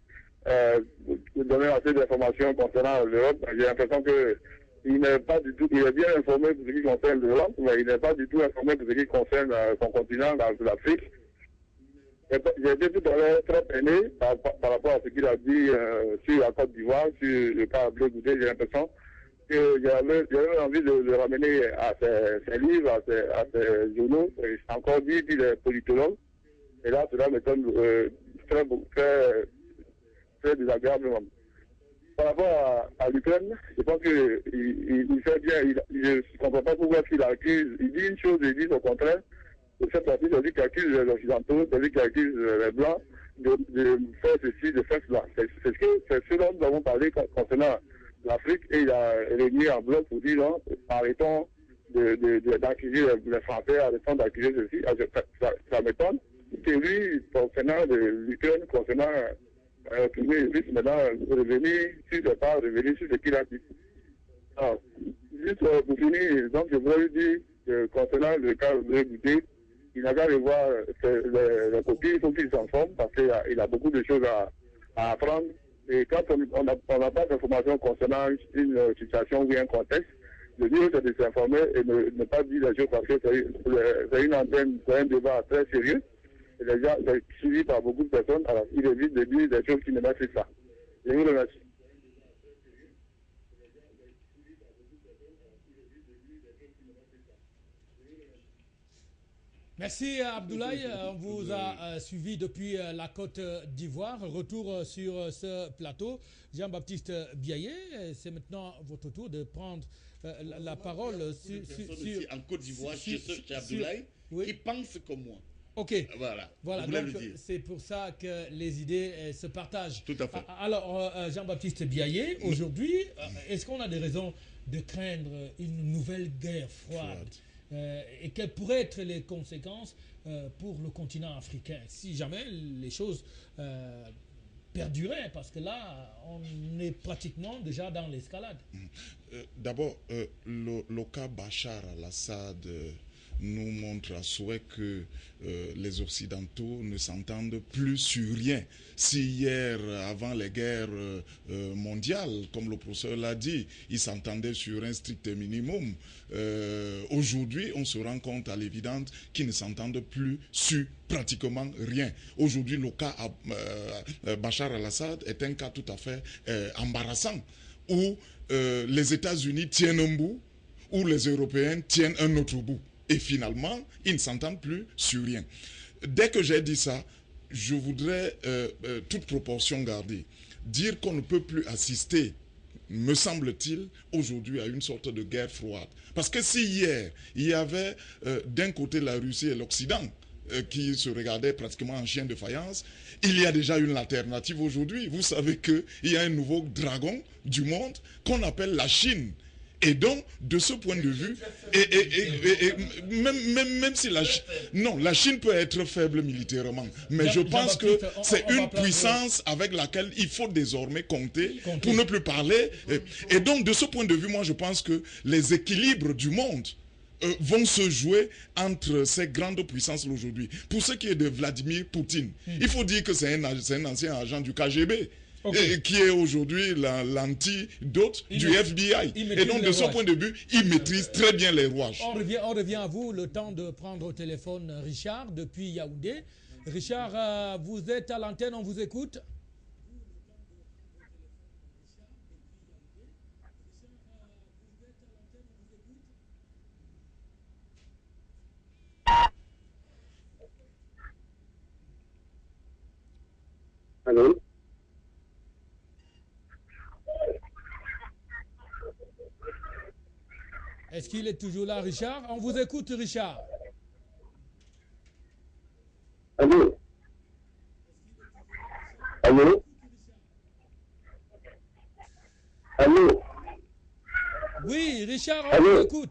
donner assez d'informations concernant l'Europe. J'ai l'impression que il n'est pas du tout, il est bien informé pour ce qui concerne l'Europe, mais il n'est pas du tout informé pour ce qui concerne son continent, l'Afrique. J'ai été tout à l'heure très peiné par rapport à ce qu'il a dit sur la Côte d'Ivoire, sur le cas Bleu Goudé. J'ai l'impression que j'avais envie de le ramener à ses livres, à ses journaux. Il s'est encore dit qu'il est politologue. Et là, cela me donne très désagréablement. Par rapport à l'Ukraine, je pense qu'il fait bien. Je ne comprends pas pourquoi il accuse. Il dit une chose et il dit au contraire. Cette partie, c'est lui qui accuse les Occidentaux, c'est lui qui accuse les Blancs de faire ceci, de faire cela. C'est ce dont nous avons parlé concernant l'Afrique et il a réuni en bloc pour dire non, arrêtons d'accuser les Français, arrêtons d'accuser ceci. Ça m'étonne que lui, concernant l'Ukraine, concernant le premier ministre, maintenant revenir sur le pas, revenir sur ce qu'il a dit. Alors, juste pour finir, donc je voudrais lui dire que concernant le cas de Goudé, il n'a qu'à revoir les copies, il faut qu'il s'informe parce qu'il a beaucoup de choses à apprendre. Et quand on n'a pas d'informations concernant une situation ou un contexte, le mieux c'est de s'informer et ne pas dire les choses parce que c'est une antenne, c'est un débat très sérieux. Et les gens sont suivis par beaucoup de personnes, alors il évite de dire des choses qui ne mettent pas. Je vous remercie. Merci Abdoulaye, on vous a suivi depuis la Côte d'Ivoire. Retour sur ce plateau. Jean-Baptiste Biaye, c'est maintenant votre tour de prendre la parole sur en Côte d'Ivoire, chez Abdoulaye, oui, qui pense comme moi. Ok, voilà donc c'est pour ça que les idées se partagent. Tout à fait. Alors Jean-Baptiste Biaye, aujourd'hui, est-ce qu'on a des raisons de craindre une nouvelle guerre froide? Et quelles pourraient être les conséquences pour le continent africain si jamais les choses perduraient, parce que là, on est pratiquement déjà dans l'escalade. D'abord, le cas Bachar al-Assad nous montre à souhait que les Occidentaux ne s'entendent plus sur rien. Si hier, avant les guerres mondiales, comme le professeur l'a dit, ils s'entendaient sur un strict minimum, aujourd'hui, on se rend compte à l'évidence qu'ils ne s'entendent plus sur pratiquement rien. Aujourd'hui, le cas Bachar al-Assad est un cas tout à fait embarrassant, où les États-Unis tiennent un bout, où les Européens tiennent un autre bout. Et finalement, ils ne s'entendent plus sur rien. Dès que j'ai dit ça, je voudrais, toute proportion gardée, dire qu'on ne peut plus assister, me semble-t-il, aujourd'hui à une sorte de guerre froide. Parce que si hier, il y avait d'un côté la Russie et l'Occident, qui se regardaient pratiquement en chien de faïence, il y a déjà une alternative aujourd'hui. Vous savez qu'il y a un nouveau dragon du monde qu'on appelle la Chine. Et donc, de ce point de vue, même si la Chine peut être faible militairement, mais je pense que c'est une puissance avec laquelle il faut désormais compter pour ne plus parler. Et donc, de ce point de vue, moi, je pense que les équilibres du monde vont se jouer entre ces grandes puissances aujourd'hui. Pour ce qui est de Vladimir Poutine, il faut dire que c'est un ancien agent du KGB. Okay. Qui est aujourd'hui l'antidote du FBI. Et donc, de ce point de vue, il maîtrise très bien les rouages. On revient à vous, le temps de prendre au téléphone Richard, depuis Yaoundé. Richard, vous êtes à l'antenne, on vous écoute. Allô? Est-ce qu'il est toujours là, Richard? On vous écoute, Richard. Allô? Allô? Allô? Oui, Richard, on vous écoute.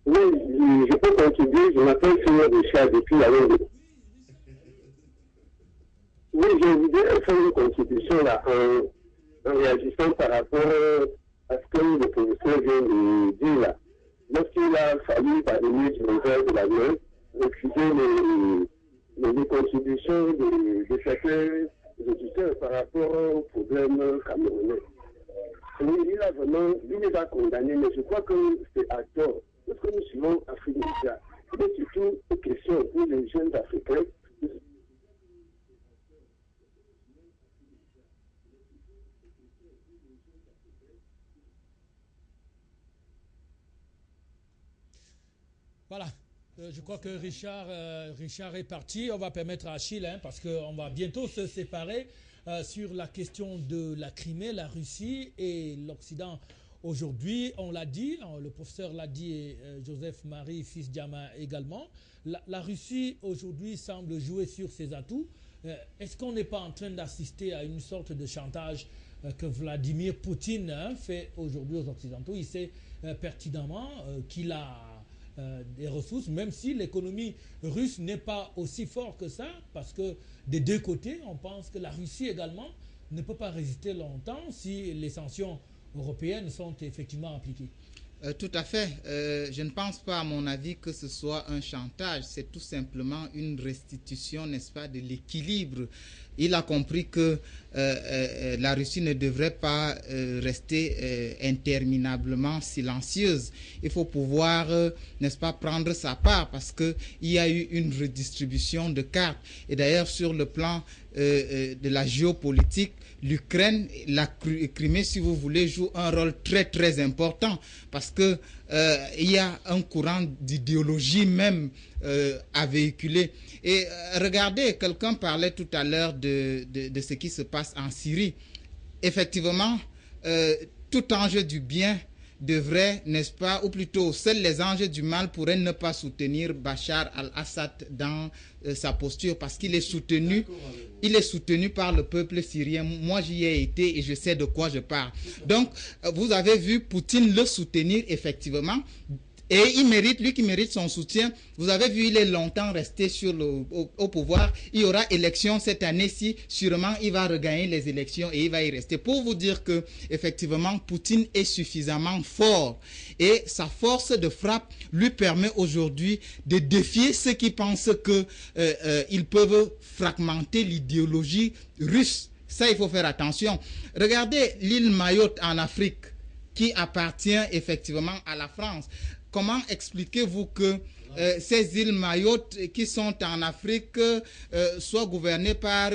Oui, je peux contribuer. Je m'appelle Seigneur Richard depuis la Londres. Oui, je voudrais faire une contribution là, en réagissant par rapport à ce que le professeur vient de dire là. Lorsqu'il a fallu parler du revers de la main, refuser les contributions de certains auditeurs par rapport au problème camerounais. Oui, il est à condamner, mais je crois que c'est à tort. Lorsque nous suivons Afrique Média, c'est surtout une question pour les jeunes Africains. Voilà, je crois que Richard est parti. On va permettre à Achille, parce qu'on va bientôt se séparer sur la question de la Crimée, la Russie et l'Occident. Aujourd'hui, on l'a dit, le professeur l'a dit et Joseph-Marie Fils-Diama également, la Russie aujourd'hui semble jouer sur ses atouts. Est-ce qu'on n'est pas en train d'assister à une sorte de chantage que Vladimir Poutine fait aujourd'hui aux Occidentaux? Il sait pertinemment qu'il a des ressources, même si l'économie russe n'est pas aussi forte que ça, parce que des deux côtés, on pense que la Russie également ne peut pas résister longtemps si les sanctions européennes sont effectivement appliquées. Tout à fait. Je ne pense pas, à mon avis, que ce soit un chantage. C'est tout simplement une restitution, n'est-ce pas, de l'équilibre. Il a compris que la Russie ne devrait pas rester interminablement silencieuse. Il faut pouvoir, n'est-ce pas, prendre sa part parce qu'il y a eu une redistribution de cartes. Et d'ailleurs, sur le plan de la géopolitique, l'Ukraine, la Crimée, si vous voulez, joue un rôle très très important parce que il y a un courant d'idéologie même à véhiculer. Et regardez, quelqu'un parlait tout à l'heure de ce qui se passe en Syrie. Effectivement, tout enjeu du bien devrait, n'est-ce pas, ou plutôt seuls les enjeux du mal pourraient ne pas soutenir Bachar al-Assad dans sa posture parce qu'il est soutenu. Il est soutenu par le peuple syrien. Moi, j'y ai été et je sais de quoi je parle. Donc, vous avez vu Poutine le soutenir effectivement. Et il mérite, lui qui mérite son soutien. Vous avez vu, il est longtemps resté au pouvoir. Il y aura élection cette année-ci. Sûrement, il va regagner les élections et il va y rester. Pour vous dire que, effectivement, Poutine est suffisamment fort. Et sa force de frappe lui permet aujourd'hui de défier ceux qui pensent qu'ils peuvent fragmenter l'idéologie russe. Ça, il faut faire attention. Regardez l'île Mayotte en Afrique, qui appartient effectivement à la France. Comment expliquez-vous que ces îles Mayotte qui sont en Afrique soient gouvernées par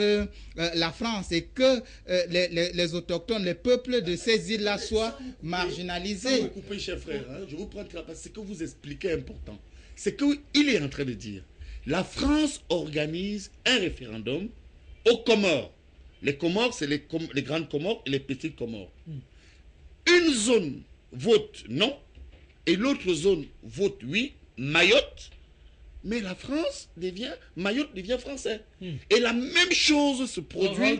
la France et que les autochtones, les peuples de ces îles-là soient marginalisés? Vous coupez, cher frère, hein, je vous prends parce que ce que vous expliquez est important. C'est qu'il est en train de dire, la France organise un référendum aux Comores. Les Comores, c'est les grandes Comores et les petites Comores. Une zone vote non et l'autre zone vote oui, Mayotte, mais Mayotte devient français. Et la même chose se produit.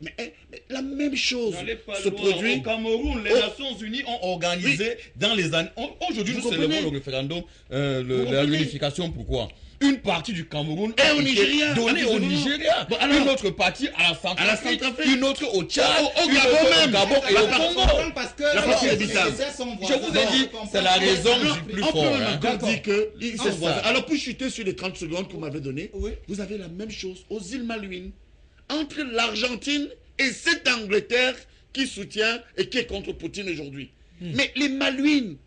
Mais la même chose se produit au Cameroun. Les Nations Unies ont organisé dans les années. Aujourd'hui, nous célébrons le référendum, la réunification. Pourquoi? Une partie du Cameroun est au Nigeria, donnée au Nigeria, une autre partie à la Centrafrique, une autre au Tchad, au Gabon et au Congo. Parce que je vous ai dit, c'est la raison du plus fort. On dit que alors pour chuter sur les 30 secondes que vous m'avez donné, vous avez la même chose aux îles Malouines, entre l'Argentine et cette Angleterre qui soutient et qui est contre Poutine aujourd'hui. Mais les Malouines,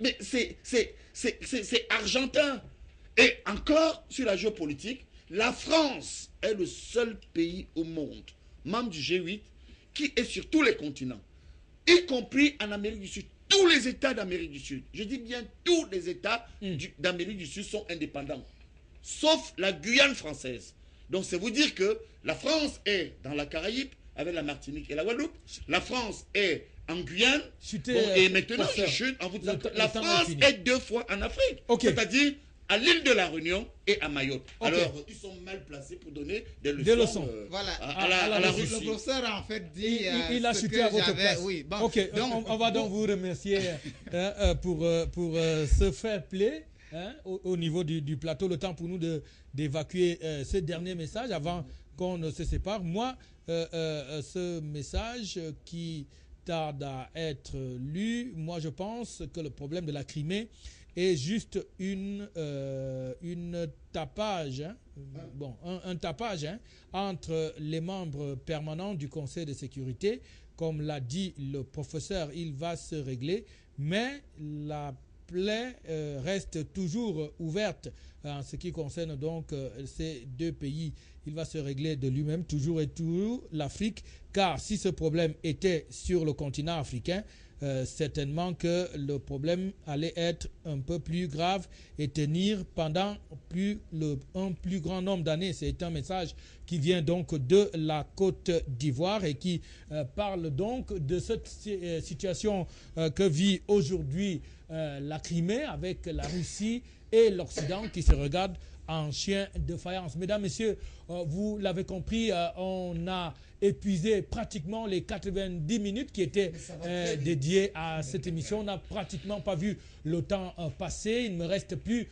mais c'est argentin. Et encore, sur la géopolitique, la France est le seul pays au monde, membre du G8, qui est sur tous les continents, y compris en Amérique du Sud. Tous les États d'Amérique du Sud, je dis bien tous les États d'Amérique du Sud sont indépendants, sauf la Guyane française. Donc c'est vous dire que la France est dans la Caraïbe, avec la Martinique et la Guadeloupe. La France est en Guyane. Et maintenant, je chute en vous disant que la France est 2 fois en Afrique. C'est-à-dire à l'île de la Réunion et à Mayotte. Alors, ils sont mal placés pour donner des leçons, voilà. à la Russie. Le professeur a en fait dit... il a chuté à votre place. Oui, bon, donc, on va donc vous remercier pour ce fair play au niveau du plateau. Le temps pour nous d'évacuer ce dernier message avant qu'on ne se sépare. Moi, ce message qui tarde à être lu, moi je pense que le problème de la Crimée est juste une tapage, un tapage entre les membres permanents du Conseil de sécurité. Comme l'a dit le professeur, il va se régler, mais la plaie reste toujours ouverte en ce qui concerne donc ces 2 pays. Il va se régler de lui-même, toujours et toujours l'Afrique, car si ce problème était sur le continent africain, certainement que le problème allait être un peu plus grave et tenir pendant un plus grand nombre d'années. C'est un message qui vient donc de la Côte d'Ivoire et qui parle donc de cette situation que vit aujourd'hui la Crimée avec la Russie et l'Occident qui se regardent en chien de faïence. Mesdames, Messieurs, vous l'avez compris, on a épuisé pratiquement les 90 minutes qui étaient dédiées à cette émission. On n'a pratiquement pas vu le temps passer. Il ne me reste plus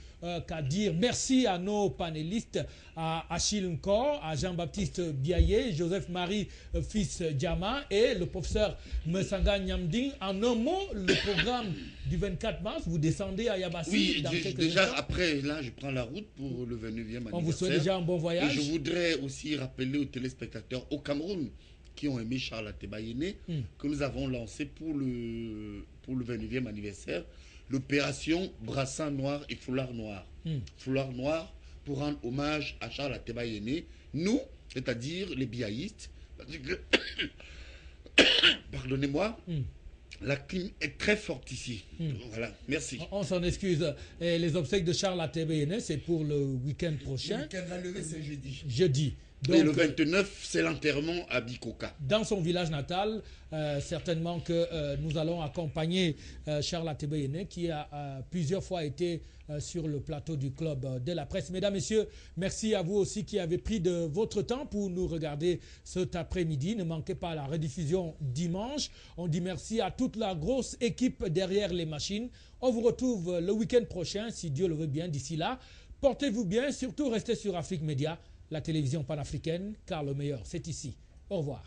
qu'à dire merci à nos panélistes, à Achille Nkor, à Jean-Baptiste Biaye, Joseph-Marie Fils Diama et le professeur Mesanga Nyamding. En un mot, le programme du 24 mars, vous descendez à Yabassi. Oui, dans quelques déjà instants. Après, là, je prends la route pour le 29e anniversaire. On vous souhaite déjà un bon voyage. Et je voudrais aussi rappeler aux téléspectateurs au Cameroun qui ont aimé Charles Atéba-Yéné que nous avons lancé pour le 29e anniversaire l'opération Brassard Noir et Foulard Noir. Foulard Noir pour rendre hommage à Charles Atéba-Yéné. Nous, c'est-à-dire les biaïstes, pardonnez-moi, la clim est très forte ici. Voilà, merci. On s'en excuse. Et les obsèques de Charles Atéba-Yéné, c'est pour le week-end prochain. Le week-end, la levée, c'est jeudi. Jeudi. Donc, et le 29, c'est l'enterrement à Bikoka. Dans son village natal, certainement que nous allons accompagner Charles Atebeyene qui a plusieurs fois été sur le plateau du club de la presse. Mesdames, Messieurs, merci à vous aussi qui avez pris de votre temps pour nous regarder cet après-midi. Ne manquez pas la rediffusion dimanche. On dit merci à toute la grosse équipe derrière les machines. On vous retrouve le week-end prochain, si Dieu le veut bien. D'ici là, portez-vous bien. Surtout, restez sur Afrique Média, la télévision panafricaine, car le meilleur, c'est ici. Au revoir.